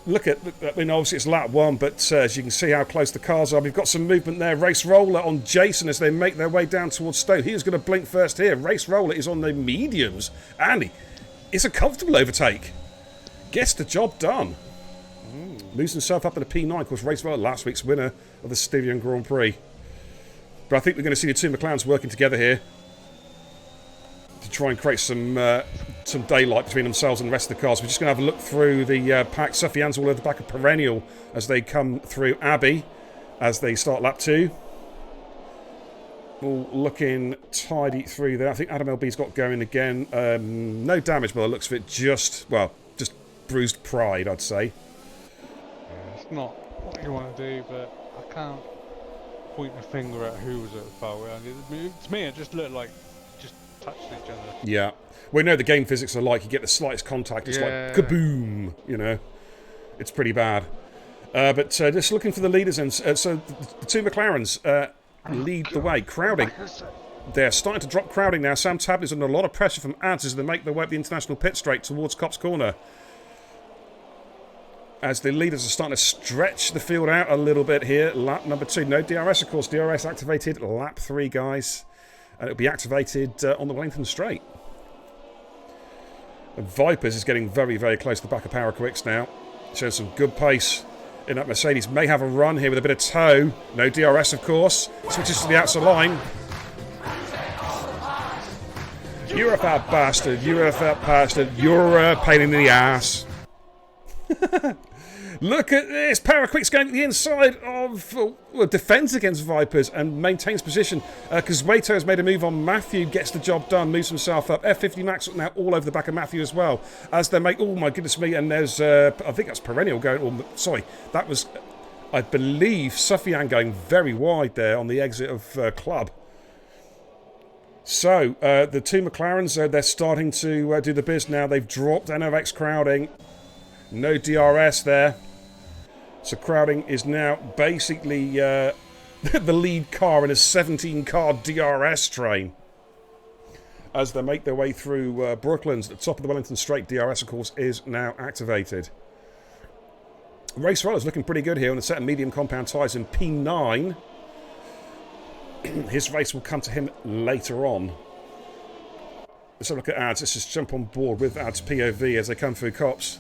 Look at, I mean, obviously it's lap 1, but as you can see how close the cars are. We've got some movement there. Race Roller on Jason as they make their way down towards Stowe. He is going to blink first here. Race Roller is on the mediums. And it's a comfortable overtake. Gets the job done. Moves himself up in a P9. Of course, Race Roller, last week's winner of the Styrian Grand Prix. But I think we're going to see the two McLarens working together here to try and create some daylight between themselves and the rest of the cars. We're just going to have a look through the pack. Suffian's all over the back of Perennial as they come through Abbey as they start lap 2. All looking tidy through there. I think Adam LB's got going again. No damage by the looks of it. Just bruised pride, I'd say. Yeah, it's not what you want to do, but I can't point my finger at who was at fault. To me, it just looked like just touched each other. Yeah. We know the game physics are like you get the slightest contact, it's like kaboom, you know. It's pretty bad. But just looking for the leaders, and so the two McLarens lead the way. Crowding. They're starting to drop crowding now. Sam Tabner's under a lot of pressure from Ads as they make their way up the international pit straight towards Copse Corner. As the leaders are starting to stretch the field out a little bit here. Lap number 2. No DRS, of course. DRS activated lap 3, guys. And it'll be activated on the Wellington Straight. And Vipers is getting very, very close to the back of Paraquicks now. Shows some good pace in that Mercedes. May have a run here with a bit of tow. No DRS, of course. Switches to the outside line. You're a fat bastard. You're a fat bastard. You're a pain in the ass. Look at this. Paraquicks going to the inside of... defends against Vipers and maintains position. Because Waito has made a move on Matthew. Gets the job done. Moves himself up. F50 Max now all over the back of Matthew as well. As they make... Oh, my goodness me. And there's... I think that's Perennial going... Or, sorry. That was... I believe Suffian going very wide there on the exit of Club. So, the two McLarens, they're starting to do the biz now. They've dropped NOX crowding. No DRS there. So crowding is now basically the lead car in a 17-car DRS train. As they make their way through Brooklands, at the top of the Wellington Straight, DRS, of course, is now activated. Race Roller's looking pretty good here on a set of medium compound tyres in P9. His race will come to him later on. Let's have a look at Ads. Let's just jump on board with Ads POV as they come through Copse.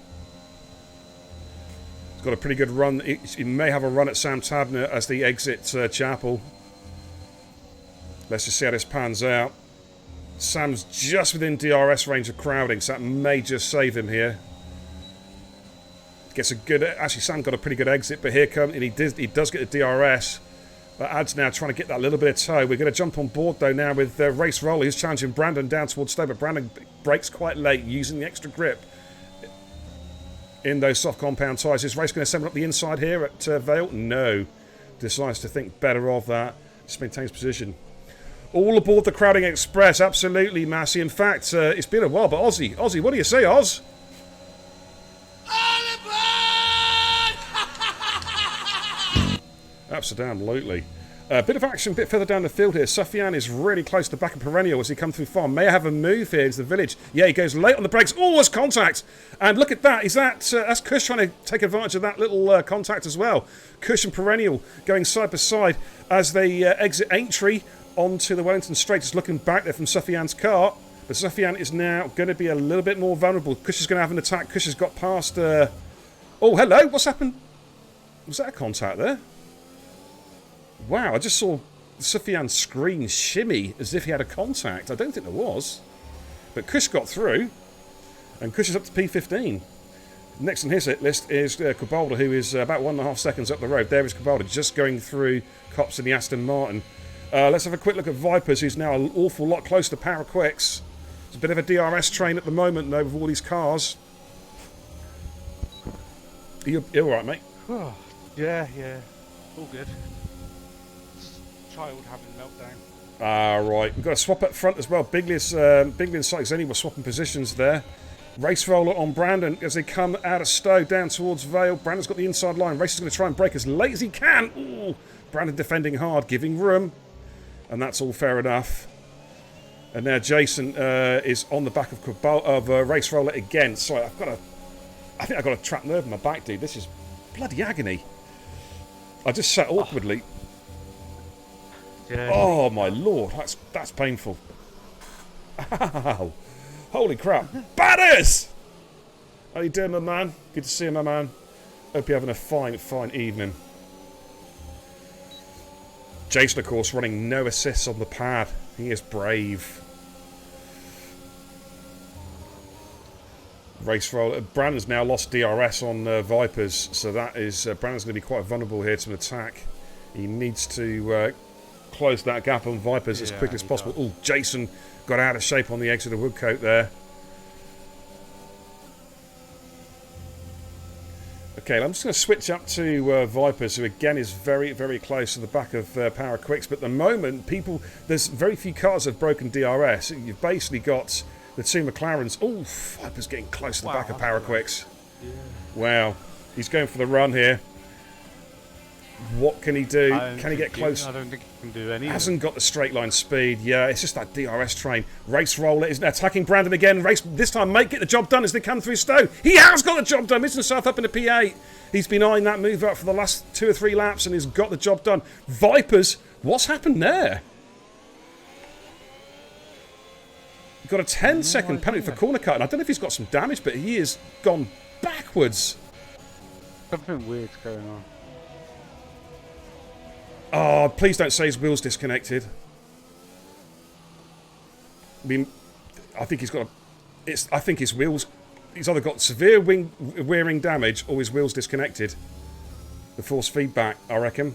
Got a pretty good run. He may have a run at Sam Tabner as they exit Chapel. Let's just see how this pans out. Sam's just within DRS range of crowding, so that may just save him here. Gets a good... Actually, Sam got a pretty good exit, but here comes... And he does get the DRS. But Ad's now trying to get that little bit of tow. We're going to jump on board, though, now with Race Roller, who's challenging Brandon down towards Stowe, but Brandon brakes quite late, using the extra grip in those soft compound tyres. Is Race going to send him up the inside here at Vale? No. Decides to think better of that. Just maintains position. All aboard the Crowding Express. Absolutely, Massey. In fact, it's been a while, but Ozzy, what do you say, Oz? Absolutely. A bit of action a bit further down the field here. Suffian is really close to the back of Perennial as he comes through farm. May have a move here into the village. Yeah, he goes late on the brakes. Oh, there's contact. And look at that. Is that that's Kush trying to take advantage of that little contact as well. Kush and Perennial going side by side as they exit Aintree onto the Wellington Straight. Just looking back there from Suffian's car. But Suffian is now going to be a little bit more vulnerable. Kush is going to have an attack. Kush has got past... Oh, hello. What's happened? Was that a contact there? Wow, I just saw Suffian's screen shimmy as if he had a contact. I don't think there was. But Kush got through. And Kush is up to P15. Next on his hit list is Kubalda, who is about 1.5 seconds up the road. There is Kubalda, just going through Copse in the Aston Martin. Let's have a quick look at Vipers, who's now an awful lot close to Paraquicks. It's a bit of a DRS train at the moment, though, with all these cars. You're all right, mate? Yeah, yeah. All good. Child having a meltdown. Ah, right. We've got to swap up front as well. Bigley and Sykes Zenny were swapping positions there. Race roller on Brandon as they come out of Stowe down towards Vale. Brandon's got the inside line. Race is going to try and break as late as he can. Ooh, Brandon defending hard, giving room. And that's all fair enough. And now Jason is on the back of Race Roller again. Sorry, I think I've got a trapped nerve in my back, dude. This is bloody agony. I just sat awkwardly. Yeah. Oh, my lord. That's painful. Ow. Holy crap. Batters! How you doing, my man? Good to see you, my man. Hope you're having a fine, fine evening. Jason, of course, running no assists on the pad. He is brave. Race roll. Brandon's now lost DRS on Vipers, so that is Brandon's going to be quite vulnerable here to an attack. He needs to close that gap on Vipers as quickly as possible. Oh, Jason got out of shape on the exit of Woodcote there. Okay, I'm just going to switch up to Vipers, who again is very, very close to the back of Power Quicks. But at the moment, there's very few cars that have broken DRS. You've basically got the two McLarens. Oh, Vipers getting close to the back of Power Quicks. Yeah. Wow, he's going for the run here. What can he do? Can he get close? I don't think he can do anything. Hasn't got the straight line speed. Yeah, it's just that DRS train. Race roller is attacking Brandon again. Race this time might get the job done as they come through Stowe. He has got the job done. Missing himself up in the P8. He's been eyeing that move up for the last 2 or 3 laps and he's got the job done. Vipers, what's happened there? Got a 10-second penalty for corner cut. And I don't know if he's got some damage, but he has gone backwards. Something weird's going on. Oh, please don't say his wheel's disconnected. I mean, I think he's got I think his wheels... He's either got severe wearing damage or his wheel's disconnected. The force feedback, I reckon.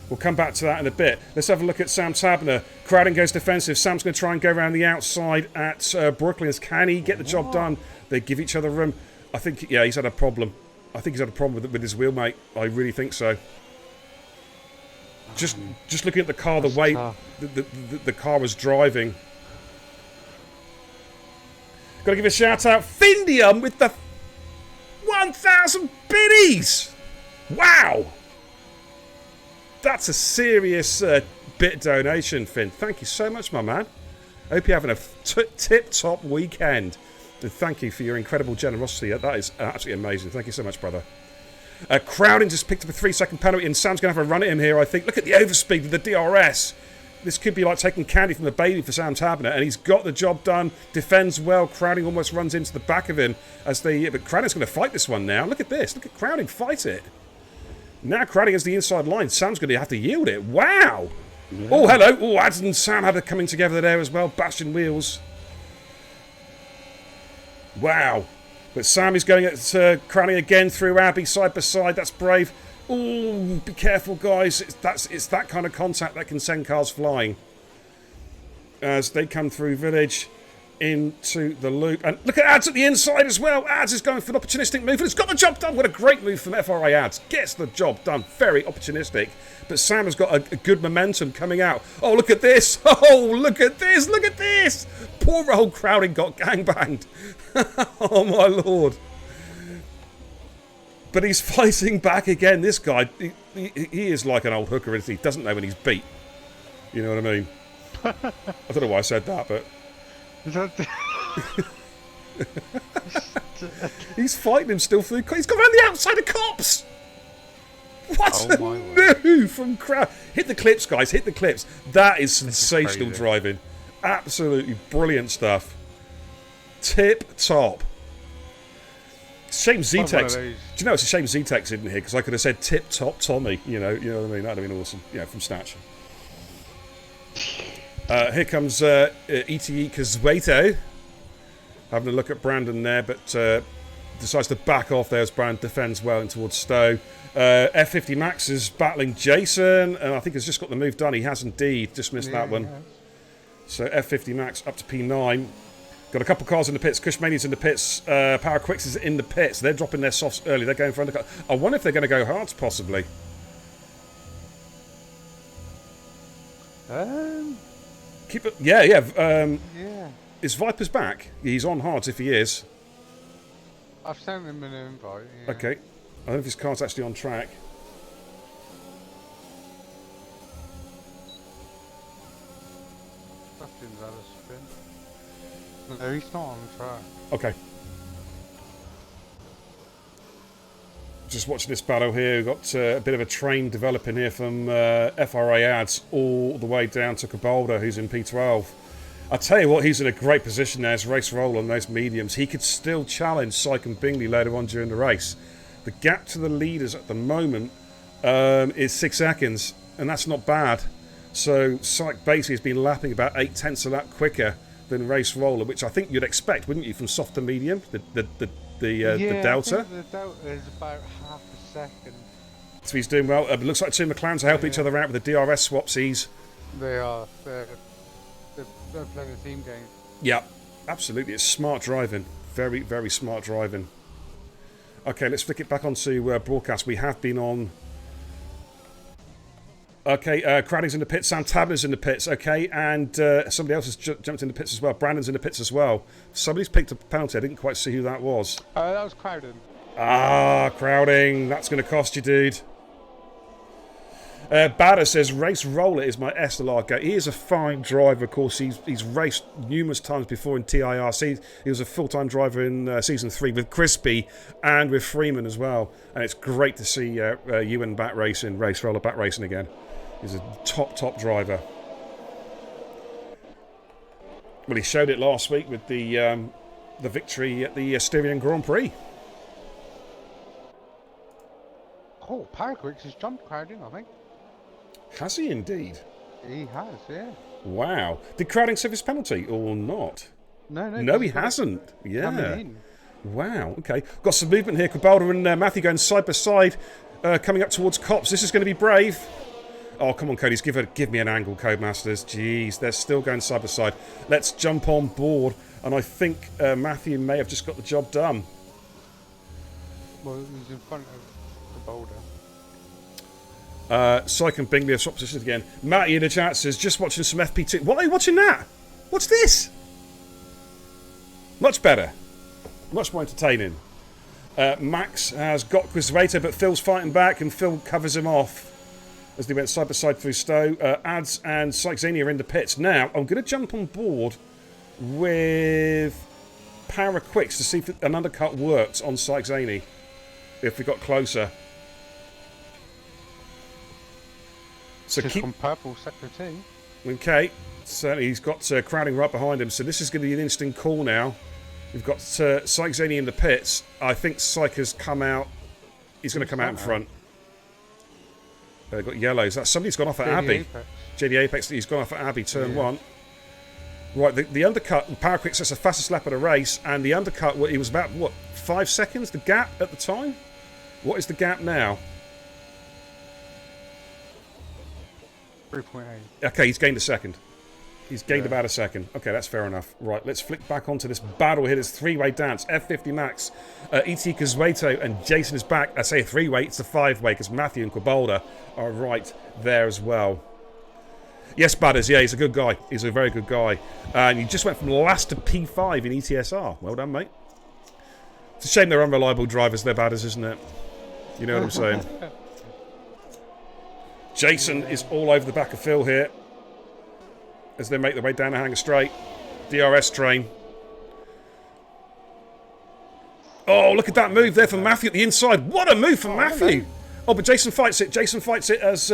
We'll come back to that in a bit. Let's have a look at Sam Tabner. Crowding goes defensive. Sam's going to try and go around the outside at Brooklyn's. Can he get the job done? They give each other room. I think, yeah, he's had a problem. I think he's had a problem with his wheel, mate. I really think so. Just looking at the car, the way the car was driving. Got to give a shout out, Findium with the 1,000 biddies. Wow, that's a serious bit donation, Finn. Thank you so much, my man. Hope you're having a tip-top weekend. And thank you for your incredible generosity. That is absolutely amazing. Thank you so much, brother. Crowding just picked up a 3-second penalty and Sam's going to have a run at him here, I think. Look at the overspeed with the DRS. This could be like taking candy from the baby for Sam Tabner, and he's got the job done, defends well. Crowding almost runs into the back of him but Crowding's going to fight this one now. Look at this. Look at Crowding fight it. Now Crowding has the inside line. Sam's going to have to yield it. Wow. Yeah. Oh, hello. Oh, Ads and Sam had it coming together there as well, bashing wheels. Wow. But Sam is going at Crowding again through Abbey, side by side. That's brave. Oh, be careful, guys. It's that kind of contact that can send cars flying. As they come through Village into the loop. And look at Ads at the inside as well. Ads is going for an opportunistic move. And it's got the job done. What a great move from FRA Ads. Gets the job done. Very opportunistic. But Sam has got a good momentum coming out. Oh, look at this. Oh, look at this. Look at this. Poor old Crowding got gangbanged. Oh, my Lord. But he's fighting back again. This guy, he is like an old hooker, isn't he? He doesn't know when he's beat. You know what I mean? I don't know why I said that, but... He's fighting him still through... He's gone around the outside of cops! What a move from Crowd. Hit the clips, guys. Hit the clips. That is sensational driving. Absolutely brilliant stuff. Tip top. Shame Z-Tex. Do you know it's a shame Z-Tex isn't here because I could have said tip top Tommy. You know what I mean? That'd have been awesome. Yeah, from Snatch. Here comes ETE Kazueto. Having a look at Brandon there, but decides to back off there as Brandon defends well in towards Stowe. F50 Max is battling Jason, and I think has just got the move done. He has indeed. Just missed that one. So F50 Max up to P9. Got a couple cars in the pits. Cushmania's in the pits. Power Quicks is in the pits. They're dropping their softs early. They're going for undercut. I wonder if they're going to go hards, possibly. Keep it. Yeah. Yeah. Is Viper's back? He's on hards if he is. I've sent him an invite. Yeah. Okay. I don't know if his car's actually on track. Justin's had a spin. No, he's not on track. Okay. Just watching this battle here. We've got a bit of a train developing here from FRA ads all the way down to Cabalda, who's in P12. I tell you what, he's in a great position now as race roll on those mediums. He could still challenge Syke and Bingley later on during the race. The gap to the leaders at the moment is 6 seconds, and that's not bad. So Syke basically has been lapping about 8/10 of that quicker than race roller, which I think you'd expect, wouldn't you, from soft to medium? The delta. I think the delta is about half a second. So he's doing well. It looks like two McLarens are helping each other out with the DRS swapsies. They are. They're playing a team game. Yeah, absolutely. It's smart driving. Very, very smart driving. Okay, let's flick it back onto broadcast. We have been on... Okay, Crowding's in the pits. Sam Tabler's in the pits. Okay, and somebody else has jumped in the pits as well. Brandon's in the pits as well. Somebody's picked up a penalty. I didn't quite see who that was. That was Crowding. Ah, Crowding. That's going to cost you, dude. Bader says, Race Roller is my SLR go. He is a fine driver, of course. He's raced numerous times before in TIRC. He was a full-time driver in Season 3 with Crispy and with Freeman as well. And it's great to see Ewan back racing, Race Roller back racing again. He's a top driver. Well, he showed it last week with the victory at the Styrian Grand Prix. Oh, Paraquix has jumped Crowding, I think. Has he indeed? He has, yeah. Wow. Did Crowding serve his penalty or not? No, he hasn't. Yeah. Coming in. Wow. Okay. Got some movement here. Cabalda and Matthew going side by side, coming up towards Cops. This is going to be brave. Oh, come on, Cody's. Give me an angle, Codemasters. Jeez, they're still going side by side. Let's jump on board. And I think Matthew may have just got the job done. Well, he's in front of the boulder. Syke and Bingley have swapped positions again. Matty in the chat says, just watching some FP2. What are you watching that? What's this? Much better. Much more entertaining. Max has got Quizvator, but Phil's fighting back, and Phil covers him off as they went side by side through Stowe. Ads and Syke Zaney are in the pits. Now, I'm going to jump on board with Power Quicks to see if an undercut works on Syke Zaney if we got closer. So Just on purple sector 2. Okay, so he's got Crowding right behind him. So this is going to be an interesting call now. We've got Syke Zaney in the pits. I think Syke has come out. He's going to come out in front. They've got yellows. Somebody's gone off at Abbey. JD Apex. He's gone off at Abbey, turn 1. Right, the undercut, Power Quicks, that's the fastest lap of the race. And the undercut, it was about, 5 seconds, the gap at the time? What is the gap now? 3.8. Okay, he's gained a second. He's gained about a second. Okay, that's fair enough. Right, let's flick back onto this battle here. This three-way dance. F50 Max, E.T. Kazueto, and Jason is back. I say a three-way, it's a five-way because Matthew and Cabalda are right there as well. Yes, Badders, yeah, he's a good guy. He's a very good guy. And he just went from last to P5 in ETSR. Well done, mate. It's a shame they're unreliable drivers, they're Badders, isn't it? You know what I'm saying? Jason is all over the back of Phil here as they make their way down the Hanger Straight. DRS train. Oh, look at that move there from Matthew at the inside. What a move from Matthew. Oh, but Jason fights it. Jason fights it as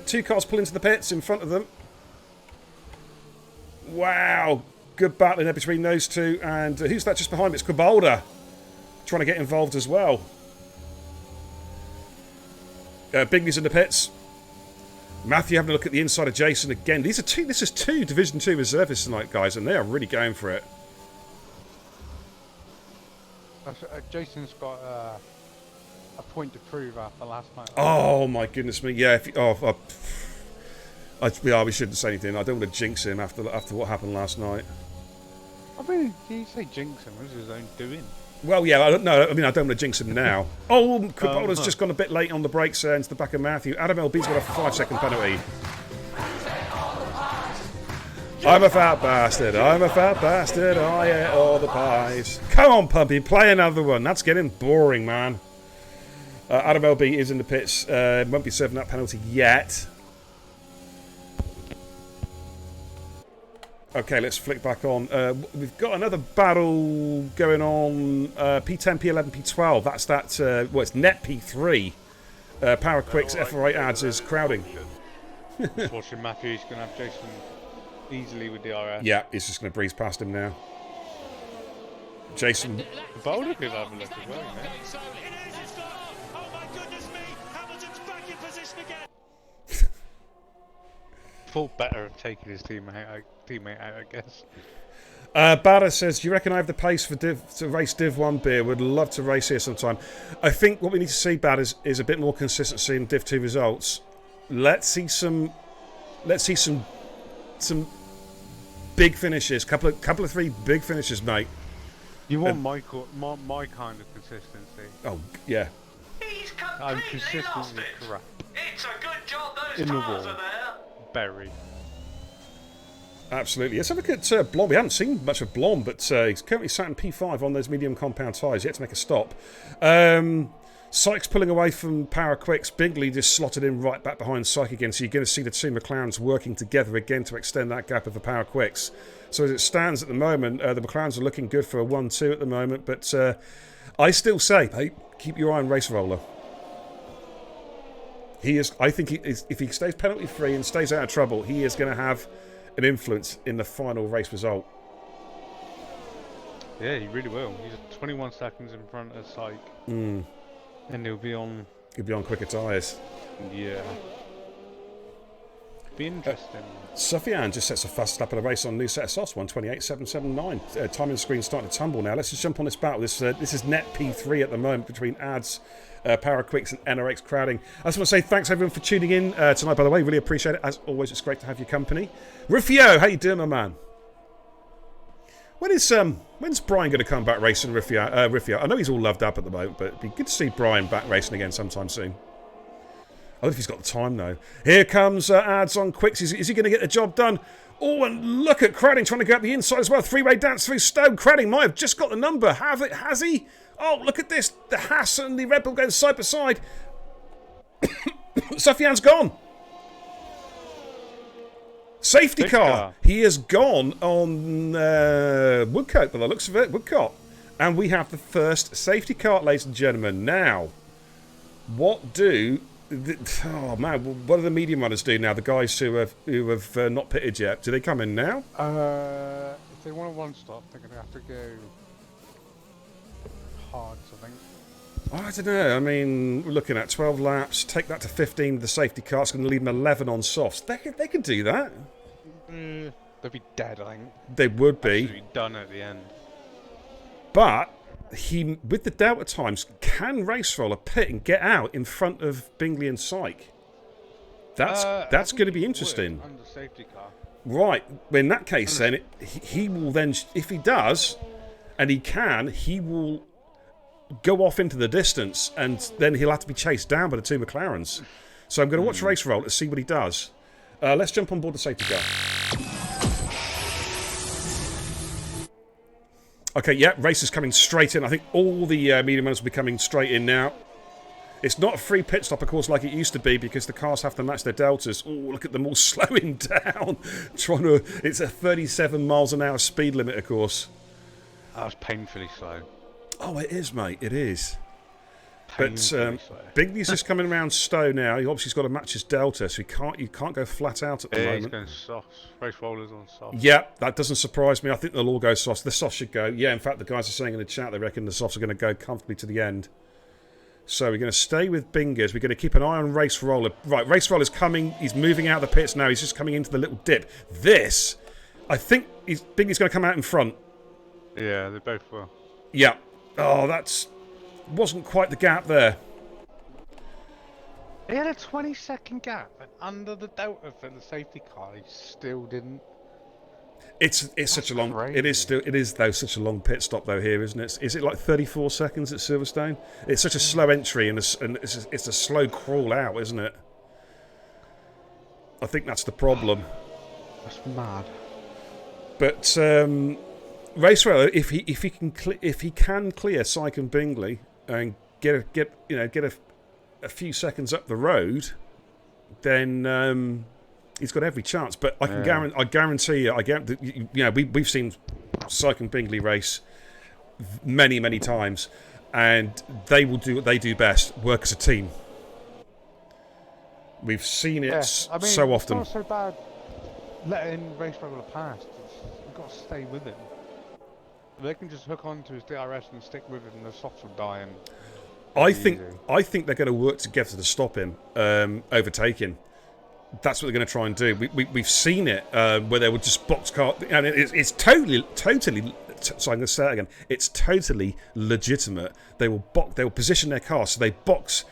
two cars pull into the pits in front of them. Wow. Good battle there between those two. And who's that just behind me? It's Cabalda trying to get involved as well. Bingley's in the pits. Matthew having a look at the inside of Jason again. This is two Division 2 reservists tonight, guys, and they are really going for it. Jason's got a point to prove after last night. Oh my goodness me! Yeah, we shouldn't say anything. I don't want to jinx him after what happened last night. I mean, you say jinx him, it was his own doing. Well, yeah, I don't know. I mean, I don't want to jinx him now. Oh, Cropola's huh. just gone a bit late on the brakes into the back of Matthew. Adam LB's got a 5-second penalty. I'm a fat bastard. I'm a fat bastard. I ate all the pies. Come on, Pumpy, play another one. That's getting boring, man. Adam LB is in the pits. Won't be serving that penalty yet. Okay, let's flick back on. We've got another battle going on. P10, P11, P12. That's that. Well, it's net P3. Power Quicks, F8 ads is crowding. Just watching Matthew, he's going to have Jason easily with the RS. Yeah, he's just going to breeze past him now. Jason. The bowler could have a look as well, man. Oh my goodness me! Hamilton's back in position again. Thought better of taking his teammate out, I guess. Bada says, do you reckon I have the pace for to race Div 1 beer? Would love to race here sometime. I think what we need to see, Bad, is a bit more consistency in Div 2 results. Let's see some big finishes. Couple of 3 big finishes, mate. You want my kind of consistency. Oh, yeah. He's I'm completely lost consistently it. correct. It's a good job those In the tires wall. are there. Berry. Absolutely. Let's have a look at Blom. We haven't seen much of Blom, but he's currently sat in P5 on those medium compound tyres. Yet to make a stop. Sykes pulling away from Power Quicks. Bingley just slotted in right back behind Syke again. So you're going to see the two McLarens working together again to extend that gap of the Power Quicks. So as it stands at the moment, the McLarens are looking good for a 1-2 at the moment. But I still say, hey, keep your eye on Race Roller. He is. I think if he stays penalty free and stays out of trouble, he is going to have an influence in the final race result. Yeah, he really will. He's 21 seconds in front of Syke. And he'll be on... He'll be on quicker tyres. Yeah. Be interesting. Sufyan just sets a fast lap of the race on a new set of softs, 1:28.779. Timing screen starting to tumble now. Let's just jump on this battle. This is net P3 at the moment between ads, Power Quicks and NRX crowding. I just want to say thanks everyone for tuning in tonight, by the way. Really appreciate it. As always, it's great to have your company. Rufio, how you doing, my man? When's Brian going to come back racing, Rufio? I know he's all loved up at the moment, but it'd be good to see Brian back racing again sometime soon. I don't know if he's got the time, though. Here comes ads on Quicks. Is he going to get the job done? Oh, and look at Cradding trying to go up the inside as well. 3-way dance through Stone. Cradding might have just got the number. Has he? Oh, look at this. The Haas and the Red Bull going side by side. Sufyan's gone. Safety car. He has gone on Woodcote, by the looks of it. Woodcote. And we have the first safety car, ladies and gentlemen. Now, what do... Oh man, what do the medium runners do now? The guys who have not pitted yet, do they come in now? If they want a one stop, they're going to have to go hard, I think. I don't know. I mean, we're looking at 12 laps. Take that to 15 with the safety car. It's going to leave them 11 on softs. They could do that. They'd be dead, I think. They would be. Absolutely done at the end. But he, with the delta times, can race roll a pit and get out in front of Bingley and Syke. That's going to be interesting. Under safety car. Right. In that case, then he will then, if he does, and he can, he will go off into the distance, and then he'll have to be chased down by the two McLarens. So I'm going to watch race roll to see what he does. Let's jump on board the safety car. Okay, yeah, race is coming straight in. I think all the medium runners will be coming straight in now. It's not a free pit stop, of course, like it used to be, because the cars have to match their deltas. Oh, look at them all slowing down. It's a 37 miles an hour speed limit, of course. That was painfully slow. Oh, it is, mate. It is. Painfully But slow. Bingley's just coming around Stowe now. He obviously has got to match his delta, so you can't go flat out at the Yeah, he's moment. going softs. Race rollers on softs. Yeah, that doesn't surprise me. I think they'll all go softs. The softs should go. Yeah, in fact, the guys are saying in the chat they reckon the softs are going to go comfortably to the end. So we're going to stay with Bingers. We're going to keep an eye on Race Roller. Right, Race Roller's coming. He's moving out of the pits now. He's just coming into the little dip. This, I think Bingley's going to come out in front. Yeah, they both will. Yeah. Oh, wasn't quite the gap there. He had a 20-second gap, and under the delta for the safety car, he still didn't. It's such a long. crazy. It is though such a long pit stop though here, isn't it? Is it like 34 seconds at Silverstone? It's such a slow entry and it's a slow crawl out, isn't it? I think that's the problem. That's mad. But Racewell, if he can clear Syke and Bingley and get a few seconds up the road, then he's got every chance. But I guarantee you, we've seen Syke and Bingley race many times, and they will do what they do best: work as a team. We've seen it so often. It's not so bad letting Racewell pass. You've got to stay with him. They can just hook onto his DRS and stick with him, and the softs will die. And I think they're going to work together to stop him overtaking. That's what they're going to try and do. We've seen it where they would just box car, and it's totally. So I'm going to say it again. It's totally legitimate. They will position their car so they box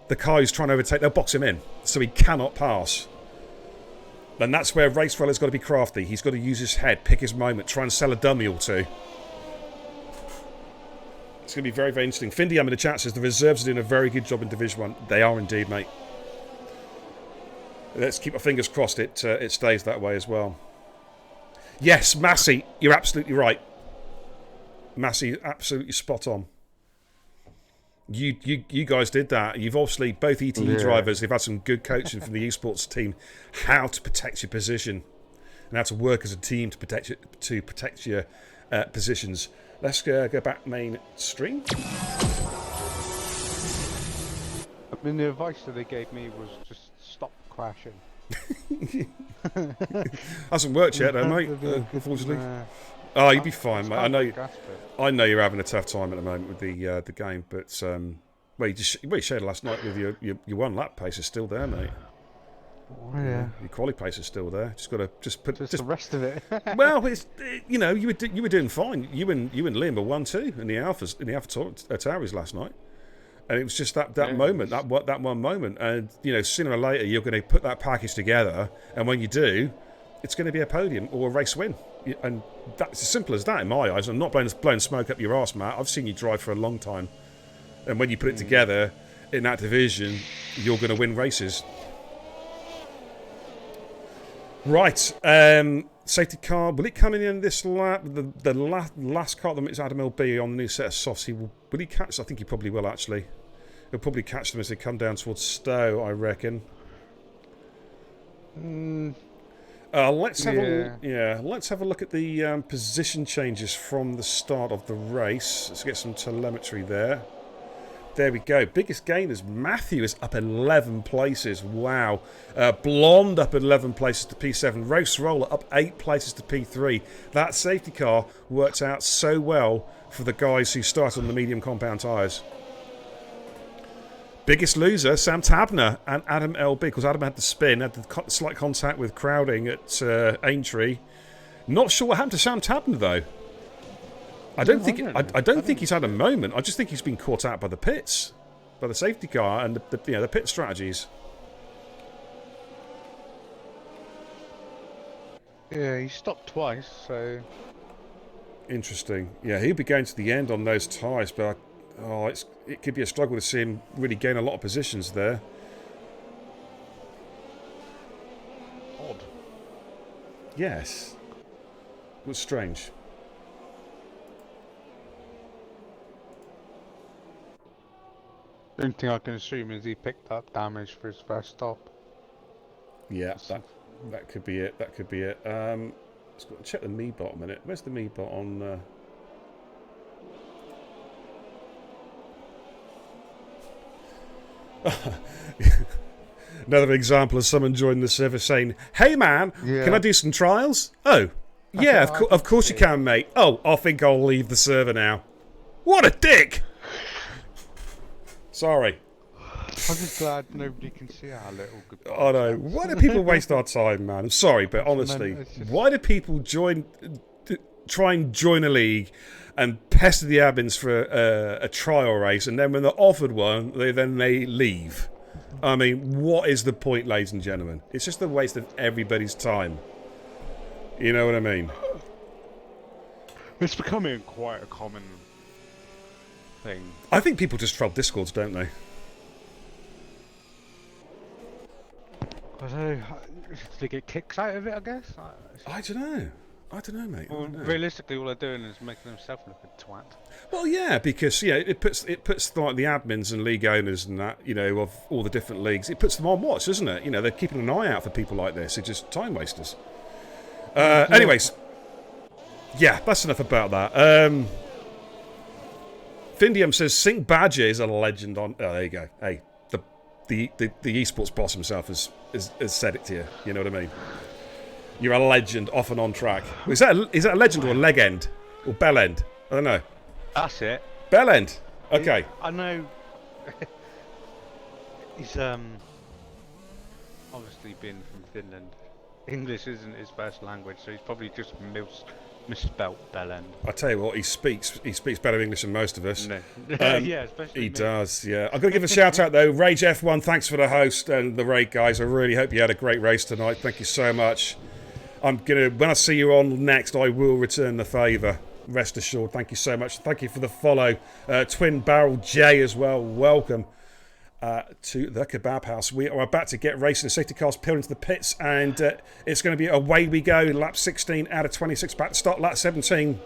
the car who's trying to overtake. They'll box him in so he cannot pass. And that's where Racewell's got to be crafty. He's got to use his head, pick his moment, try and sell a dummy or two. It's going to be very interesting. Findiam in the chat says the reserves are doing a very good job in Division 1. They are indeed, mate. Let's keep our fingers crossed it stays that way as well. Yes, Massey, you're absolutely right. Massey, absolutely spot on. You guys did that. You've obviously, both ETE drivers, they've had some good coaching from the esports team, how to protect your position and how to work as a team to protect your positions. Let's go back mainstream. I mean, the advice that they gave me was just stop crashing. Hasn't worked yet, though, mate. Unfortunately. Oh, you'll be fine, mate. I know you're having a tough time at the moment with the game, but you shared last night with your one lap pace is still there, mate. Oh, yeah. Your quali pace is still there. Just got to put the rest of it. Well, you were doing fine. You and Liam were 1-2 in the Alphas in the Alpha Tauris last night. And it was just that moment, that one moment. And, sooner or later, you're going to put that package together. And when you do, it's going to be a podium or a race win. And that's as simple as that in my eyes. I'm not blowing smoke up your arse, Matt. I've seen you drive for a long time. And when you put it together in that division, you're going to win races. Right. Safety car. Will it come in this lap? The last car that is Adam LB on the new set of softs. Will he catch? I think he probably will, actually. He'll probably catch them as they come down towards Stowe, I reckon. Let's have a look at the position changes from the start of the race. Let's get some telemetry there. There we go. Biggest gainers. Matthew is up 11 places. Wow. Blonde up 11 places to P7. Race Roller up 8 places to P3. That safety car worked out so well for the guys who started on the medium compound tyres. Biggest loser, Sam Tabner and Adam LB, because Adam had the spin, had the slight contact with crowding at Aintree. Not sure what happened to Sam Tabner, though. I don't think he's had a moment. I just think he's been caught out by the pits, by the safety car and the pit strategies. Yeah, he stopped twice, so interesting. Yeah, he'll be going to the end on those tyres, but it could be a struggle to see him really gain a lot of positions there. odd. Yes, it was strange. The only thing I can assume is he picked up damage for his first stop. Yeah, that could be it. That could be it. Let's go check the MeBot a minute. Where's the MeBot on? Another example of someone joining the server saying, "Hey man, can I do some trials?" Oh, yeah, of course you can, mate. Oh, I think I'll leave the server now. What a dick! Sorry. I'm just glad nobody can see our little goodbye. I know. Why do people waste our time, man? I'm sorry, but honestly, why do people try and join a league and pester the admins for a trial race, and then when they're offered one, they leave? I mean, what is the point, ladies and gentlemen? It's just a waste of everybody's time. You know what I mean? It's becoming quite a common thing. I think people just troll Discords, don't they? I don't know. They get kicks out of it, I guess. I don't know. I don't know, mate. I Well, don't know. realistically, all they're doing is making themselves look a twat. Well, yeah, because it puts like the admins and league owners and that, of all the different leagues, it puts them on watch, doesn't it? They're keeping an eye out for people like this. They're just time wasters. Anyways, yeah, that's enough about that. Findium says Sink Badger is a legend on. Oh, there you go. Hey, the esports boss himself has said it to you. You know what I mean? You're a legend off and on track. Is that a legend or a leg end or bell end? I don't know. That's it. Bell end. Okay. I know. He's obviously been from Finland. English isn't his first language, so he's probably just misspelt bell end. I tell you what, he speaks better English than most of us. No. Yeah, especially he me. does. Yeah, I've got to give a shout out though. Rage F1, thanks for the host and the raid, guys. I really hope you had a great race tonight. Thank you so much. When I see you on next, I will return the favour. Rest assured. Thank you so much. Thank you for the follow. Twin Barrel J as well. Welcome to the Kebab House. We are about to get racing. The safety cars peeled into the pits, and it's going to be away we go. Lap 16 out of 26. Back to start lap 17.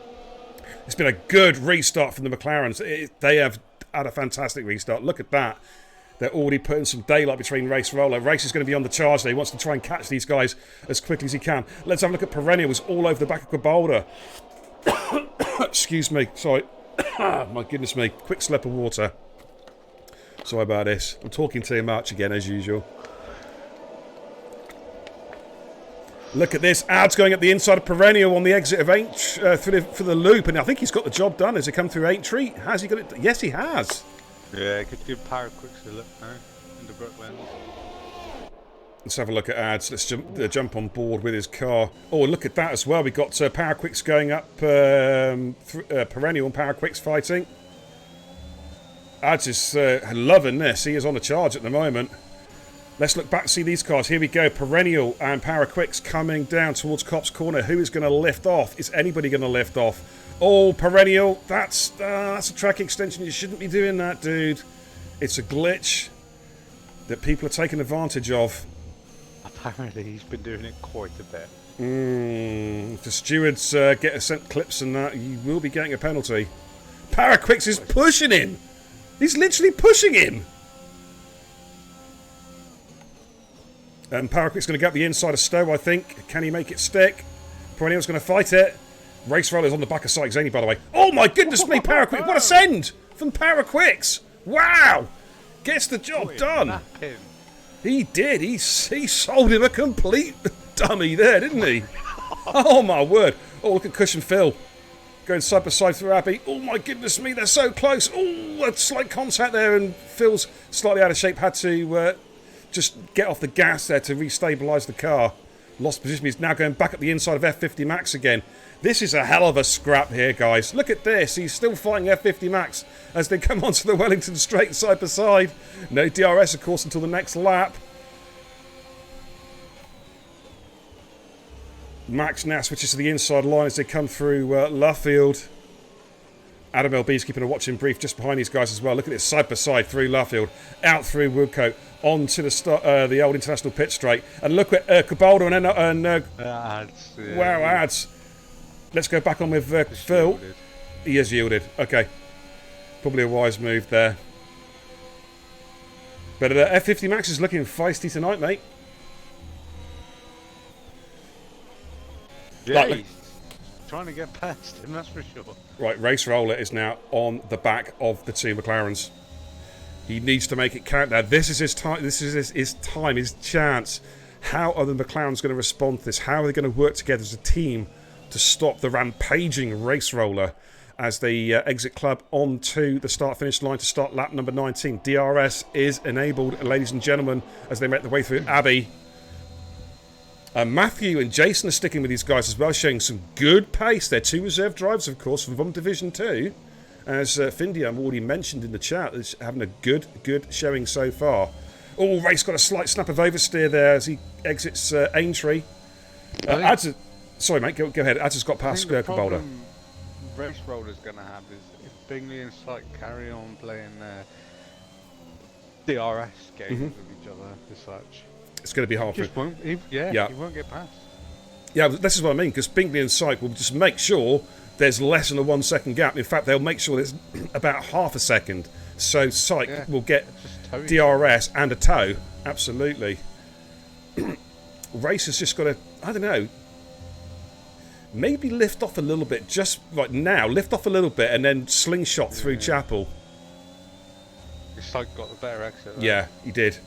It's been a good restart from the McLarens. They have had a fantastic restart. Look at that. They're already putting some daylight between Race Roller. Race is going to be on the charge there. He wants to try and catch these guys as quickly as he can. Let's have a look at Perennials all over the back of Gabalda. Excuse me. Sorry. My goodness me. Quick slip of water. Sorry about this. I'm talking too much again, as usual. Look at this. Ads going up the inside of Perennial on the exit of Aintree for the loop. And I think he's got the job done. Has he come through Aintree? Has he got it? Yes, he has. Yeah, could give Power Quicks a look now in the Brooklands. Let's have a look at Ads. Let's jump on board with his car. Oh, look at that as well. We've got Power Quicks going up. Perennial and Power Quicks fighting. Ads is loving this. He is on a charge at the moment. Let's look back to see these cars. Here we go. Perennial and Power Quicks coming down towards Cops Corner. Who is going to lift off? Is anybody going to lift off? Oh, Perennial. That's a track extension. You shouldn't be doing that, dude. It's a glitch that people are taking advantage of. Apparently, he's been doing it quite a bit. If the stewards get sent clips and that, you will be getting a penalty. Power Quicks is pushing him. He's literally pushing him. And Power Quick's going to get the inside of Stowe, I think. Can he make it stick? Perennial's going to fight it. Race Roller's on the back of Sykes Zany, by the way. Oh my goodness me, Power Quick. What a send from Power Quicks. Wow. Gets the job done. He did. He sold him a complete dummy there, didn't he? Oh my word. Oh, look at Cushion Phil. Going side by side through Abbey. Oh my goodness me, they're so close. Oh, a slight contact there, and Phil's slightly out of shape. Had to just get off the gas there to restabilise the car. Lost position. He's now going back up the inside of F50 Max again. This is a hell of a scrap here, guys. Look at this. He's still fighting F50 Max as they come onto the Wellington straight side by side. No DRS, of course, until the next lap. Max now switches to the inside line as they come through Luffield. Adam LB's keeping a watching brief just behind these guys as well. Look at this side by side through Luffield, out through Woodcote, onto the old international pit straight. And look at Cabaldo and Ads. Yeah. Wow, Ads. Let's go back on with Phil. Yielded. He has yielded. Okay. Probably a wise move there. But F50 Max is looking feisty tonight, mate. Yeah, Like- he's trying to get past him, that's for sure. Right, Race Roller is now on the back of the two McLarens. He needs to make it count now. This is his time. This is his time, his chance. How are the McLarens going to respond to this? How are they going to work together as a team to stop the rampaging Race Roller as they exit club onto the start-finish line to start lap number 19? DRS is enabled, ladies and gentlemen, as they make their way through Abbey. Matthew and Jason are sticking with these guys as well, showing some good pace. They're two reserve drivers, of course, from Division 2. As Findium already mentioned in the chat, is having a good showing so far. Oh, Race got a slight snap of oversteer there as he exits Aintree. Sorry, mate, go ahead. Ads has got past Cabaldo. race roller's going to have is if Bingley and Syke carry on playing their DRS games with each other as such. It's going to be hard for Just won't, he won't get past. Yeah, this is what I mean, because Bingley and Syke will just make sure there's less than a 1 second gap. In fact, they'll make sure there's about half a second. So Syke will get DRS and a tow. Absolutely. Race has just got to, I don't know, maybe lift off a little bit. Just right now, lift off a little bit and then slingshot through Chapel. Syke got the better exit. Though. Yeah, he did.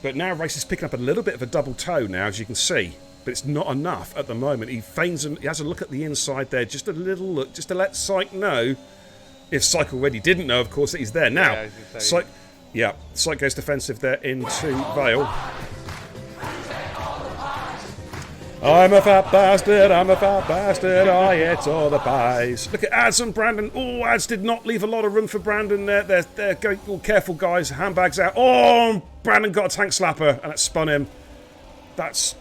But now Race is picking up a little bit of a double toe now, as you can see. But it's not enough at the moment. He feigns him. He has a look at the inside there, just a little look, just to let Syke know. If Syke already didn't know, of course, that he's there now. Syke goes defensive there into Vale. I'm a fat bastard, I ate all the pies. Look at Ads and Brandon. Oh, Ads did not leave a lot of room for Brandon there. They're going, oh, careful guys, handbags out. Oh, Brandon got a tank slapper and it spun him. That's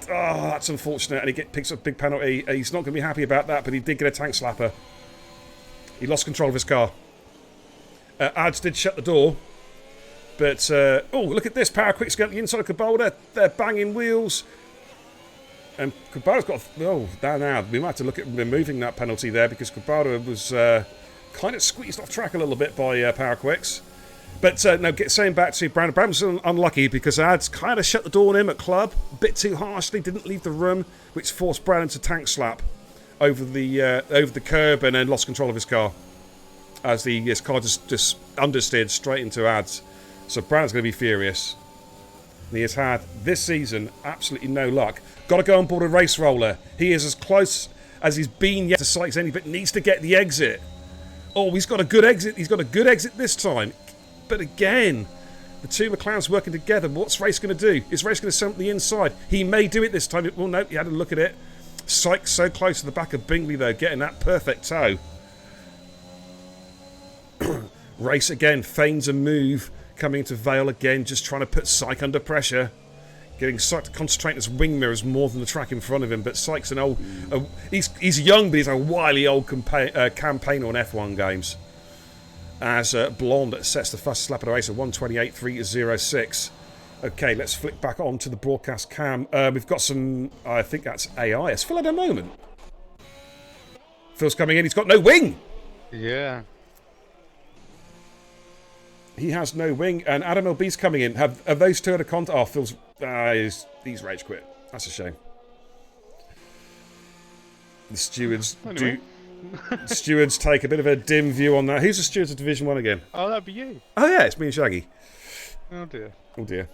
unfortunate, and he picks up a big penalty. He's not going to be happy about that, but he did get a tank slapper. He lost control of his car. Ads did shut the door. But, look at this. Power Quick's got the inside of Kubota. They're banging wheels. And Kubota's got... now we might have to look at removing that penalty there because Kubota was kind of squeezed off track a little bit by Power Quicks. But, saying back to Brandon. Brandon was unlucky because Ads kind of shut the door on him at club a bit too harshly. Didn't leave the room, which forced Brandon to tank slap over the curb and then lost control of his car. As his car just understeered straight into Ads. So Brandon's going to be furious. And he has had, this season, absolutely no luck. Got to go on board a race roller. He is as close as he's been yet to Sykes any, but needs to get the exit. Oh, he's got a good exit. He's got a good exit this time. But again, the two McLarens working together. What's Race going to do? Is Race going to send the inside? He may do it this time. Well, no, he had a look at it. Sykes so close to the back of Bingley, though, getting that perfect tow. Race again feigns a move. Coming into Vale again, just trying to put Syke under pressure. Getting Syke to concentrate on his wing mirrors more than the track in front of him. But Syke's an old... he's young, but he's a wily old campaigner on F1 games. As Blonde sets the fastest lap of the race at 1:28.306. Okay, let's flick back on to the broadcast cam. We've got some... I think that's AI. It's Phil at a moment. Phil's coming in. He's got no wing! Yeah. He has no wing, and Adam LB's coming in. Have those two had a contact? Oh, Phil's... he's rage quit. That's a shame. The stewards stewards take a bit of a dim view on that. Who's the stewards of Division 1 again? Oh, that'd be you. Oh, yeah, it's me and Shaggy. Oh, dear. Oh, dear.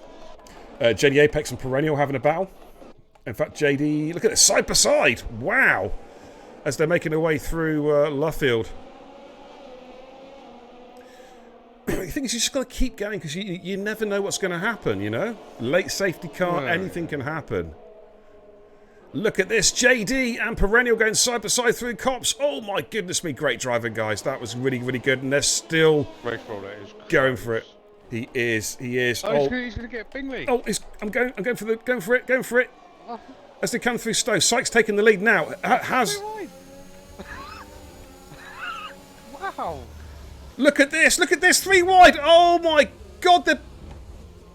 JD Apex and Perennial having a battle. In fact, JD... Look at this, side by side. Wow. As they're making their way through Luffield. The thing is, you just got to keep going because you never know what's going to happen, you know? Late safety car, anything can happen. Look at this, JD and Perennial going side by side through cops. Oh my goodness me, great driving, guys. That was really, really good, and they're still going for it. He is. Oh, he's going to get Bingley. Oh, I'm going for it. As they come through Stowe, Sykes taking the lead now. Wow. Look at this, 3 wide. Oh my God,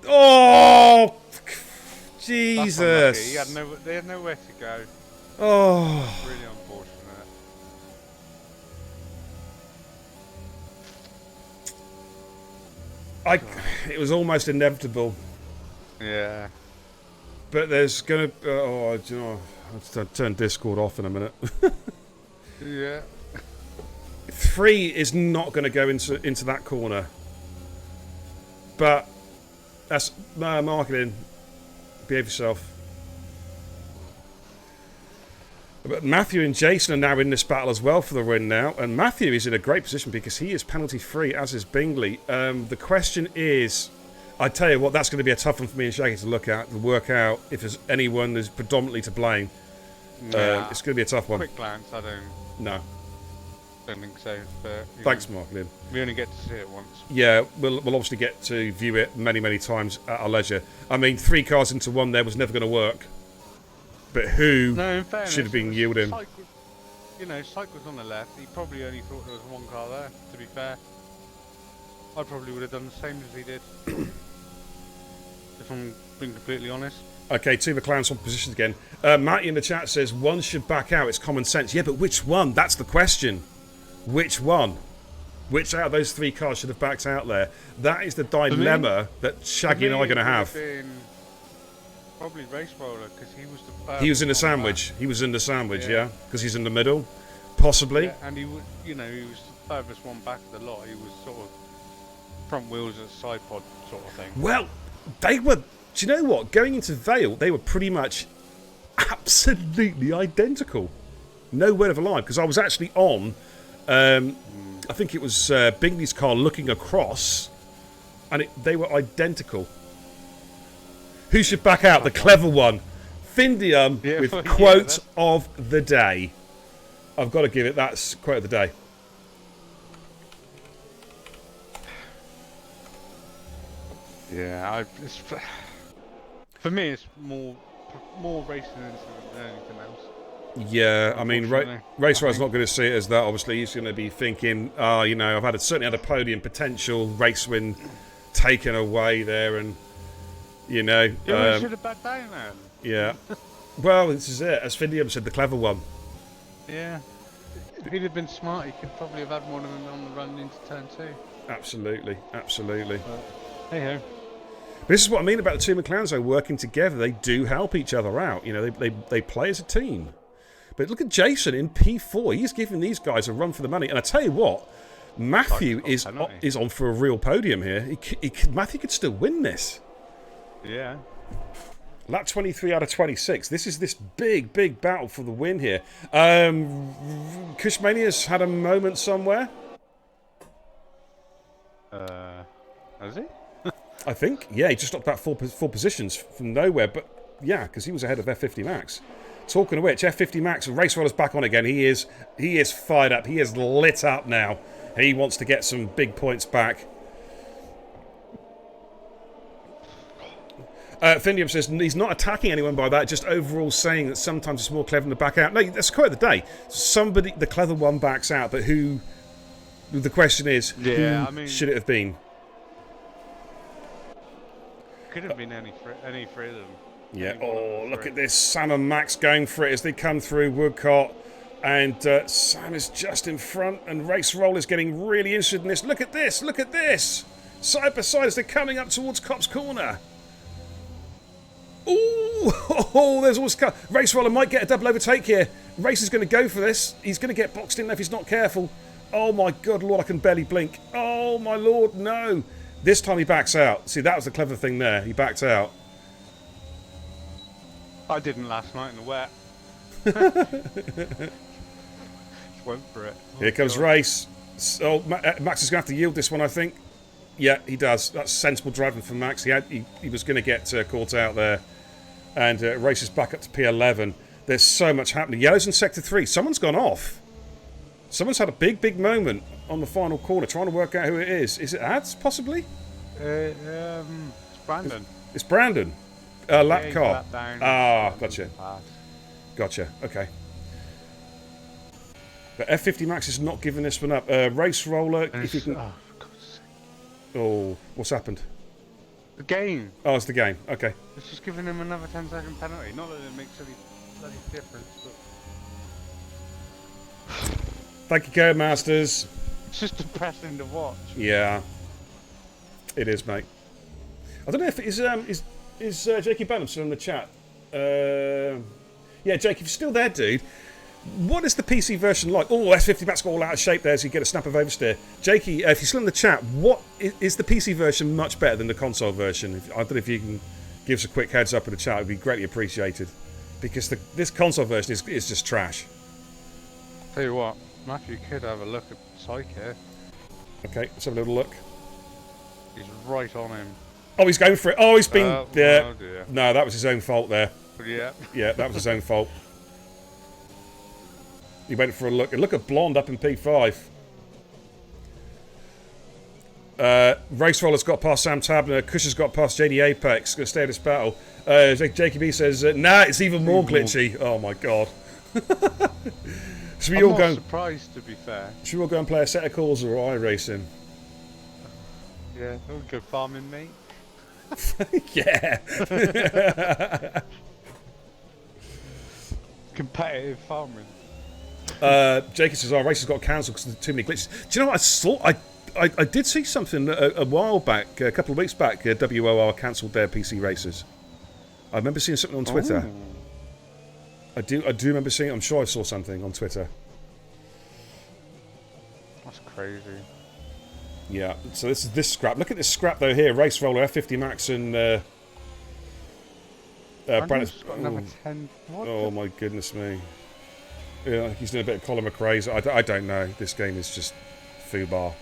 oh, Jesus. They had nowhere to go. Oh. Really unfortunate. It was almost inevitable. Yeah. But there's gonna. Do you know? I'll turn Discord off in a minute. Yeah. 3 is not going to go into that corner. But that's marketing. Behave yourself. But Matthew and Jason are now in this battle as well for the win now. And Matthew is in a great position because he is penalty free, as is Bingley. The question is, I tell you what, that's going to be a tough one for me and Shaggy to look at, to work out if there's anyone who's predominantly to blame. It's going to be a tough one. Quick glance, I don't think so. But thanks, Marklin. We only get to see it once. Yeah, we'll obviously get to view it many, many times at our leisure. I mean, 3 cars into one there was never going to work. But who No, in fairness, should have been it was yielding? Syke was on the left. He probably only thought there was one car there, to be fair. I probably would have done the same as he did. If I'm being completely honest. Okay, two McLaren swap positions again. Matty in the chat says one should back out. It's common sense. Yeah, but which one? That's the question. Which one? Which out of those three cars should have backed out there? That is the dilemma that Shaggy and I are going to have. Probably Race Roller, because he was the. He was in the sandwich. He was in the sandwich, yeah, because he's in the middle, possibly. Yeah, and he was, he was the furthest one back of the lot. He was sort of front wheels at side pod sort of thing. Well, they were. Do you know what? Going into Vale, they were pretty much absolutely identical. No word of a lie, because I was actually on. I think it was Bingley's car looking across, and they were identical. Who should back out? The clever one. Findium with quote of the day. I've got to give it. That's quote of the day. Yeah, for me, it's more racing than anything else. Yeah, I mean, Racer's not going to see it as that. Obviously, he's going to be thinking, I've certainly had a podium potential, race win taken away there, and we should have backed down there. Yeah. Well, this is it. As Findium said, the clever one. Yeah. If he'd have been smart, he could probably have had one of them on the run into turn 2. Absolutely. Hey ho. But this is what I mean about the two McLarens, though, working together. They do help each other out. They play as a team. But look at Jason in P4. He's giving these guys a run for the money. And I tell you what, Matthew is on for a real podium here. Matthew could still win this. Yeah. Lap 23 out of 26. This is this big battle for the win here. Kushmania's had a moment somewhere. Has he? I think. Yeah, he just dropped about four positions from nowhere. But yeah, because he was ahead of F50 Max. Talking of which, F50 Max, Race Roller's back on again. He is fired up. He is lit up now. He wants to get some big points back. Findium says he's not attacking anyone by that, just overall saying that sometimes it's more clever to back out. No, that's quite the day. Somebody, the clever one, backs out, but who? The question is, who should it have been? Could have been any three of them. Yeah. Oh, look at this. Sam and Max going for it as they come through Woodcott. And Sam is just in front, and Race Roll is getting really interested in this. Look at this. Look at this. Side by side as they're coming up towards Cop's Corner. Ooh, there's always Race Roller might get a double overtake here. Race is going to go for this. He's going to get boxed in if he's not careful. Oh my God, Lord, I can barely blink. Oh my Lord, no. This time he backs out. See, that was the clever thing there. He backed out. I didn't last night in the wet. Just went for it. Here comes Race. Oh, Max is going to have to yield this one, I think. Yeah, he does. That's sensible driving from Max. He was going to get caught out there. And Race is back up to P11. There's so much happening. Yellow's in Sector 3. Someone's gone off. Someone's had a big moment on the final corner, trying to work out who it is. Is it Ads, possibly? It's Brandon. It's Brandon. Lap car. Gotcha. Gotcha. Okay. But F50 Max is not giving this one up. Race Roller, if you can... Oh, for God's sake. Oh, what's happened? The game. Oh, it's the game. Okay. It's just giving him another 10-second penalty. Not that it makes any bloody difference, but... Thank you, Codemasters. It's just depressing to watch. Yeah. It is, mate. I don't know if it is Jakey Benham still in the chat. Yeah, Jake, if you're still there, dude, what is the PC version like? Oh, S50 Max got all out of shape there, so you get a snap of oversteer. Jakey, if you're still in the chat, what is the PC version much better than the console version? I don't know if you can give us a quick heads up in the chat. It would be greatly appreciated. Because this console version is just trash. Tell you what, Matthew could have a look at Psyche here. Okay, let's have a little look. He's right on him. Oh, he's going for it. Oh, he's been there. Oh dear. No, that was his own fault there. Yeah. Yeah, that was his own fault. He went for a look. And look at Blonde up in P5. Race Roller's got past Sam Tabner. Kush has got past JD Apex. Going to stay at this battle. Jakey says, nah, it's even more glitchy. Oh my god. Should we I'm all not go? surprised, to be fair. Should we all go and play a set of calls or iRacing? Yeah, we'll go farming, mate. Yeah. Competitive farming. Jakey says, our race has got cancelled because there's too many glitches. Do you know what I saw? I did see something a while back, a couple of weeks back. WOR cancelled their PC races. I remember seeing something on Twitter. Oh. I do remember seeing it. I'm sure I saw something on Twitter. That's crazy. Yeah, so this is this scrap. Look at this scrap though here. Race Roller, F50 Max and Brandon's got another 10. What oh my goodness me. Yeah, he's doing a bit of Colin McRae's. I don't know. This game is just foobar.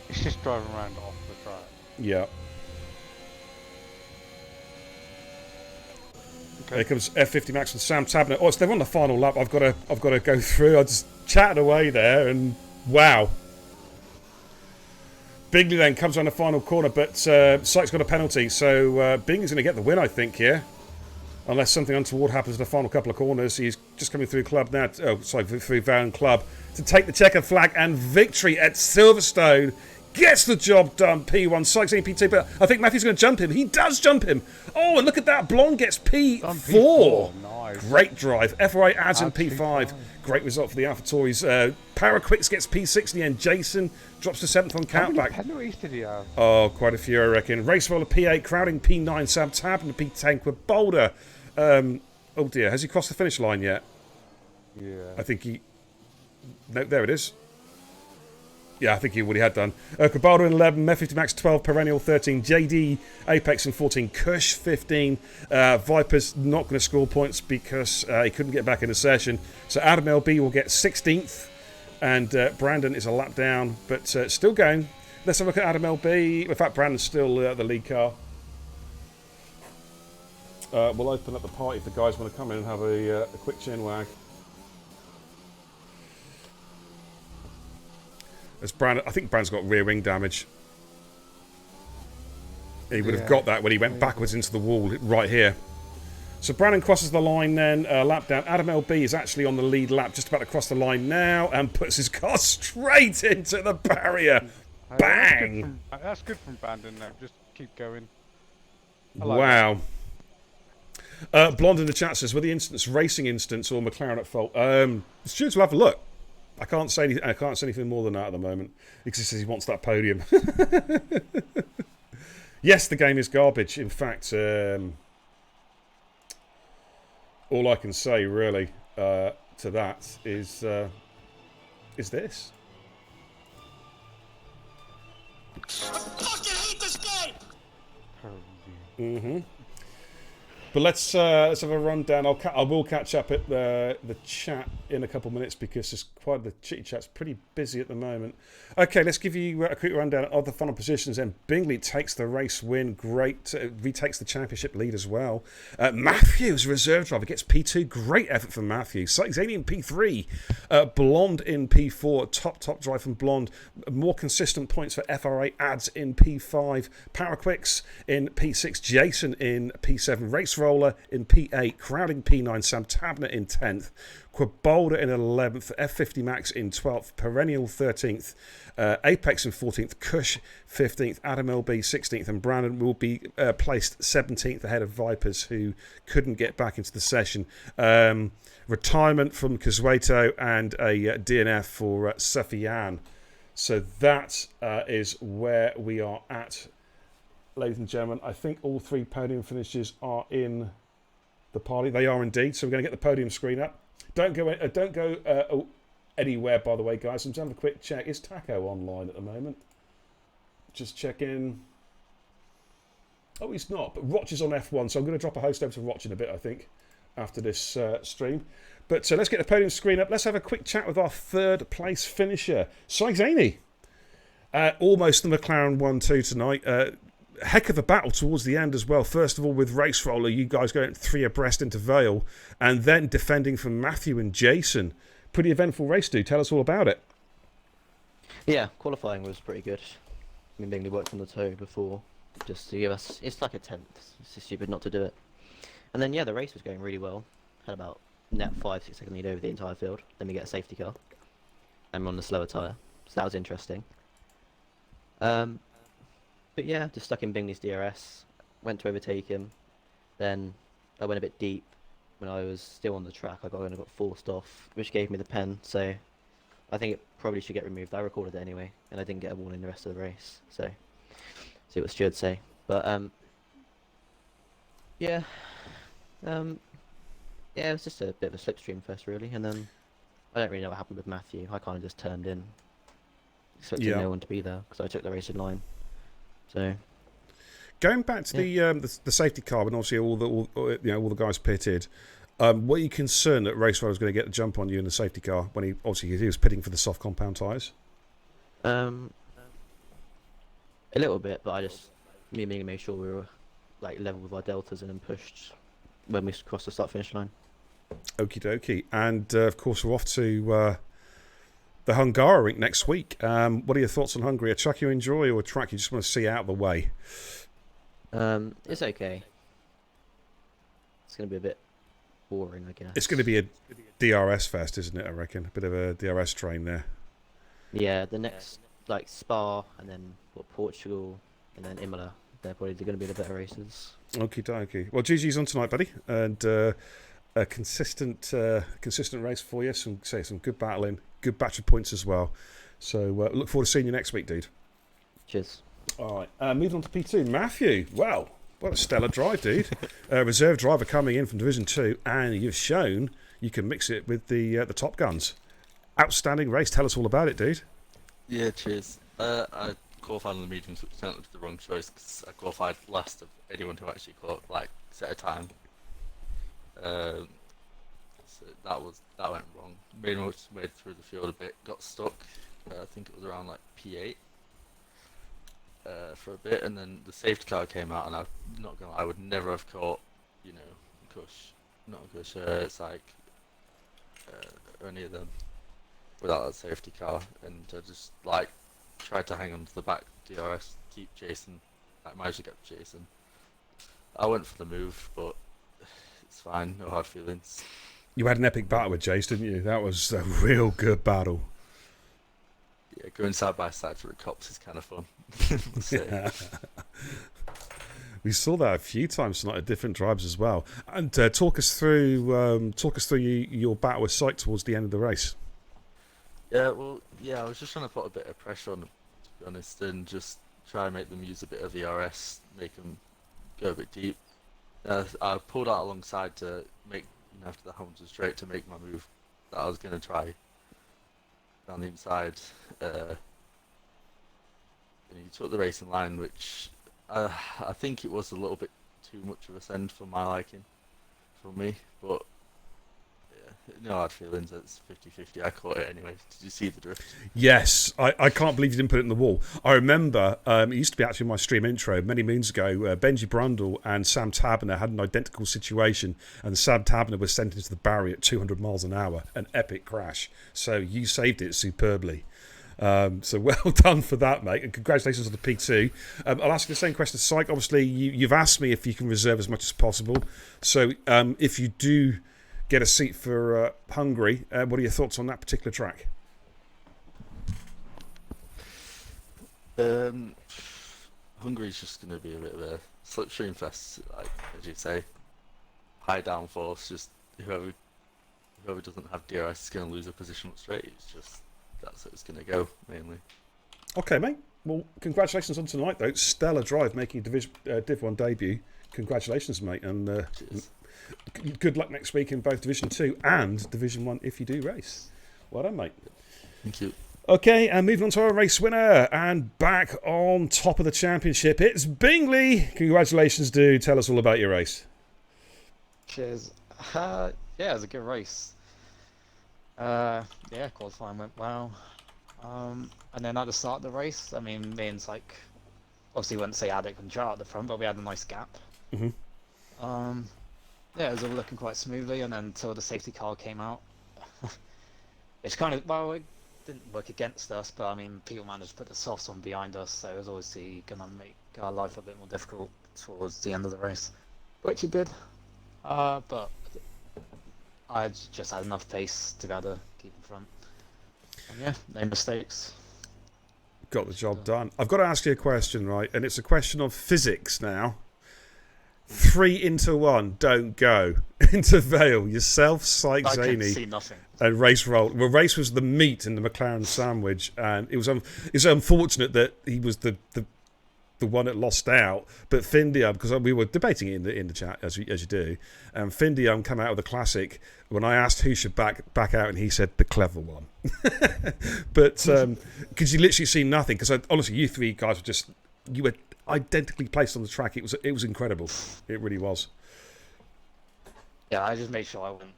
He's just driving around off the track. Yeah. Okay. Here comes F50 Max and Sam Tabner. Oh, they're on the final lap. I've got to go through. I just chatted away there, and wow. Bingley then comes around the final corner, but Sykes got a penalty, so Bingley's going to get the win, I think, here. Unless something untoward happens in the final couple of corners. He's just coming through Club now. Oh, sorry, through Van Club to take the checkered flag and victory at Silverstone. Gets the job done, P1. Sykes in P2, but I think Matthew's going to jump him. He does jump him. Oh, and look at that. Blonde gets P4. Nice. Great drive. FRA adds in P5. Great result for the AlphaTauris. Paraquix gets P6 in the end. Jason drops to 7th on How many countback. penalties did he have? Oh, quite a few, I reckon. Race Roller P8, crowding P9, Sam Tab and the P10 with Boulder. Oh dear, has he crossed the finish line yet? Yeah. I think he... No, there it is. Yeah, I think he already had done. Cabaldo in 11, Met50 Max 12, Perennial 13, JD Apex in 14, Kush 15. Viper's not going to score points because he couldn't get back in the session. So Adam LB will get 16th, and Brandon is a lap down, but still going. Let's have a look at Adam LB. In fact, Brandon's still the lead car. We'll open up the party if the guys want to come in and have a quick chin wag. As Brandon, I think Brandon's got rear wing damage. He would have got that when he went backwards into the wall right here. So Brandon crosses the line then, lap down. Adam LB is actually on the lead lap, just about to cross the line now, and puts his car straight into the barrier. Bang! That's good from Brandon though. Just keep going. I like Wow. Blonde in the chat says, were the instance racing instance or McLaren at fault? Stuart will have a look. I can't say anything more than that at the moment. Because he says he wants that podium. Yes, the game is garbage. In fact, all I can say really to that is this. I fucking hate this game! Mm-hmm. But let's have a rundown. I will catch up at the chat in a couple of minutes because it's quite the chitty chat's pretty busy at the moment. Okay, let's give you a quick rundown of the final positions. Then Bingley takes the race win. Great, retakes the championship lead as well. Matthews, reserve driver, gets P2. Great effort from Matthew. Sykes in P3. Blonde in P4. Top drive from Blonde. More consistent points for FRA adds in P5. Paraquix in P6. Jason in P7. Race Roller in P8, crowding P9, Sam Tabner in 10th, Quabolda in 11th, F50 Max in 12th, Perennial 13th, Apex in 14th, Kush 15th, Adam LB 16th, and Brandon will be placed 17th ahead of Vipers, who couldn't get back into the session. Retirement from Kazueto and a DNF for Safian. So that is where we are at. Ladies and gentlemen, I think all three podium finishes are in the party. They are indeed. So we're going to get the podium screen up. Don't go anywhere, by the way, guys. I'm just having a quick check. Is Taco online at the moment? Just check in. Oh, he's not. But Roch is on F1, so I'm going to drop a host over to Roch in a bit, I think, after this stream. But let's get the podium screen up. Let's have a quick chat with our third place finisher, Sykes Aney. Almost the McLaren 1-2 tonight. Heck of a battle towards the end as well. First of all, with Race Roller, you guys going 3 abreast into Vale, and then defending from Matthew and Jason. Pretty eventful race, dude. Tell us all about it. Yeah, qualifying was pretty good. I mean, Bingley worked on the toe before, just to give us. It's like a tenth. It's just stupid not to do it. And then yeah, the race was going really well. Had about net 5-6 second lead over the entire field. Then we get a safety car, and we're on the slower tyre. So that was interesting. Um, but yeah, just stuck in Bingley's DRS. Went to overtake him. Then I went a bit deep. When I was still on the track, I got forced off, which gave me the pen. So I think it probably should get removed. I recorded it anyway, and I didn't get a warning the rest of the race. So see what Stuart say. But yeah, yeah, it was just a bit of a slipstream first, really, and then I don't really know what happened with Matthew. I kind of just turned in, expecting Yeah. no one to be there because I took the race in line. So Going back to the safety car, and obviously all the guys pitted. Were you concerned that Racewell was going to get the jump on you in the safety car when he was pitting for the soft compound tyres? a little bit, but me and Ming made sure we were like level with our deltas and then pushed when we crossed the start finish line. Okie dokie. And of course, we're off to the Hungaroring next week. What are your thoughts on Hungary? A track you enjoy or a track you just want to see out of the way? It's okay. It's gonna be a bit boring, I guess. It's going to be a DRS fest, isn't it? I reckon a bit of a DRS train there. Yeah, the next like Spa and then Portugal and then Imola. They're probably going to be the better races. Okie dokie. Well, GG's on tonight, buddy, and a consistent race for you. Some good battling, good batch of points as well. So look forward to seeing you next week, dude. Cheers. All right, moving on to P2. Matthew, well, what a stellar drive, dude. Reserve driver coming in from Division 2, and you've shown you can mix it with the Top Guns. Outstanding race. Tell us all about it, dude. Yeah, cheers. I qualified on the mediums, which turned out to be the wrong choice because I qualified last of anyone who actually set a time. So that went wrong. Made my way through the field a bit, got stuck. I think it was around like P8 for a bit, and then the safety car came out, and I would never have caught, it's like or any of them without that safety car, and I just like tried to hang on to the back DRS, keep chasing. I managed to get chasing. I went for the move, but it's fine, no hard feelings. You had an epic battle with Jace, didn't you? That was a real good battle. Yeah, going side by side for the cops is kind of fun. We saw that a few times tonight at different drives as well. And talk us through your battle with Syke towards the end of the race. Yeah, well, I was just trying to put a bit of pressure on them, to be honest, and just try and make them use a bit of ERS, make them go a bit deep. I pulled out alongside to make, after the Hamilton straight, to make my move that I was going to try down the inside. And he took the race in line, which I think it was a little bit too much of a send for my liking, for me, but no hard feelings. It's 50-50. I caught it anyway. Did you see the drift? Yes, I can't believe you didn't put it in the wall. I remember it used to be actually my stream intro many moons ago. Benji Brundle and Sam Tabner had an identical situation, and Sam Tabner was sent into the barrier at 200 miles an hour, an epic crash. So you saved it superbly. So well done for that, mate, and congratulations on the P2. I'll ask you the same question to Syke. Obviously, you've asked me if you can reserve as much as possible. So if you do get a seat for Hungary, what are your thoughts on that particular track? Hungary's just going to be a bit of a slipstream fest, like as you say. High downforce, just whoever doesn't have DRS is going to lose a position up straight. It's just that's how it's going to go mainly. Okay, mate. Well, congratulations on tonight, though. Stellar drive, making a Div 1 debut. Congratulations, mate, and good luck next week in both Division 2 and Division 1 if you do race. Well done, mate. Thank you. Okay, and moving on to our race winner, and back on top of the championship, it's Bingley. Congratulations, dude. Tell us all about your race. Cheers. Yeah, it was a good race. Yeah, qualifying went well. And then at the start of the race, I mean, me and Syke obviously wouldn't say Addict and Jar at the front, but we had a nice gap. Mm-hmm. Yeah, it was all looking quite smoothly, and then until the safety car came out. It's kind of, well, didn't work against us, but I mean, people managed to put the softs on behind us, so it was obviously going to make our life a bit more difficult towards the end of the race, which it did. But I just had enough pace to be able to keep in front. And yeah, no mistakes. Got the job done. I've got to ask you a question, right? And it's a question of physics now. 3 into 1, don't go. Into Vale, yourself, Syke I couldn't Zaney, see nothing. and Race Roll. Well, Race was the meat in the McLaren sandwich, and it was unfortunate that he was the one that lost out. But Findium, because we were debating it in the chat as you do, and Findium came out with a classic when I asked who should back out, and he said the clever one. But because you literally see nothing, because honestly, you three guys were identically placed on the track. It was incredible. It really was. Yeah, I just made sure I went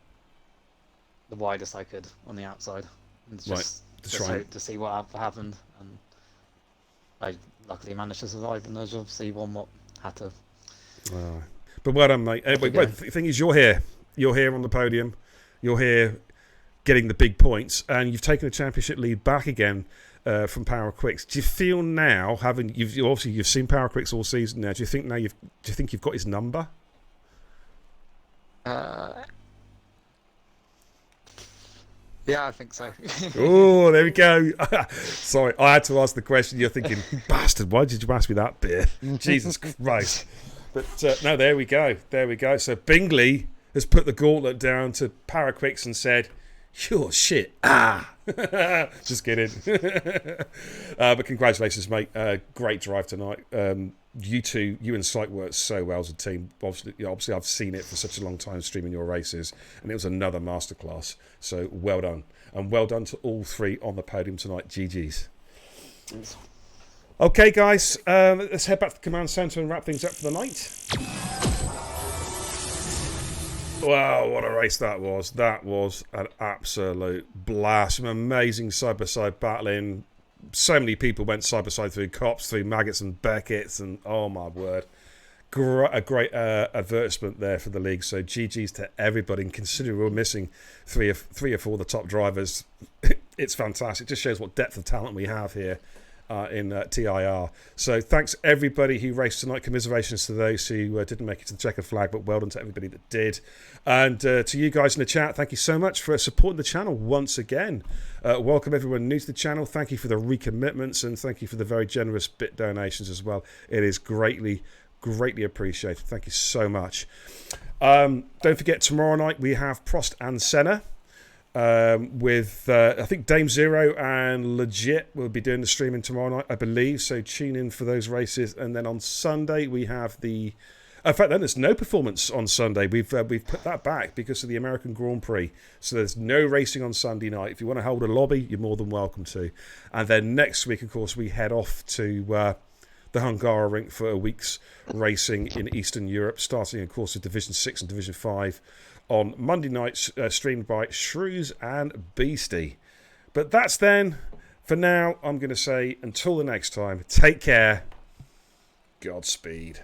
the widest I could on the outside, and just hope to see what happened. And I luckily managed to survive, and there's obviously one more had to. But well done, mate. But the thing is, you're here. You're here on the podium. You're here getting the big points, and you've taken the championship lead back again from Power Quicks. Do you feel now, you've seen Power Quicks all season now? Do you think you've got his number? Yeah, I think so. Oh, there we go. Sorry, I had to ask the question. You're thinking, bastard, why did you ask me that bit? Jesus Christ. But no, there we go. There we go. So Bingley has put the gauntlet down to Paraquix and said, "You're shit." Just kidding. But congratulations, mate. Great drive tonight. You and Syke worked so well as a team. Obviously, I've seen it for such a long time streaming your races, and it was another masterclass. So well done. And well done to all three on the podium tonight. GG's. Thanks. Okay, guys, let's head back to the command centre and wrap things up for the night. Wow, what a race that was. That was an absolute blast. Some amazing side-by-side battling. So many people went side-by-side through Cops, through Maggots and Beckett's, and oh my word. A great advertisement there for the league. So GG's to everybody. And considering we're missing three or four of the top drivers, it's fantastic. It just shows what depth of talent we have here in TIR. So thanks everybody who raced tonight. Commiserations to those who didn't make it to the checkered flag, but well done to everybody that did. And to you guys in the chat, thank you so much for supporting the channel once again. Welcome everyone new to the channel. Thank you for the recommitments, and thank you for the very generous bit donations as well. It is greatly appreciated. Thank you so much. Don't forget, tomorrow night we have Prost and Senna. With I think Dame Zero and Legit will be doing the streaming tomorrow night, I believe, so tune in for those races. And then on Sunday we have in fact, then there's no performance on Sunday. We've put that back because of the American Grand Prix, so there's no racing on Sunday night. If you want to hold a lobby, you're more than welcome to. And then next week, of course, we head off to the Hungaroring for a week's racing in Eastern Europe, starting, of course, with Division 6 and Division 5 on Monday nights, streamed by Shrews and Beastie. But that's then. For now, I'm going to say, until the next time, take care. Godspeed.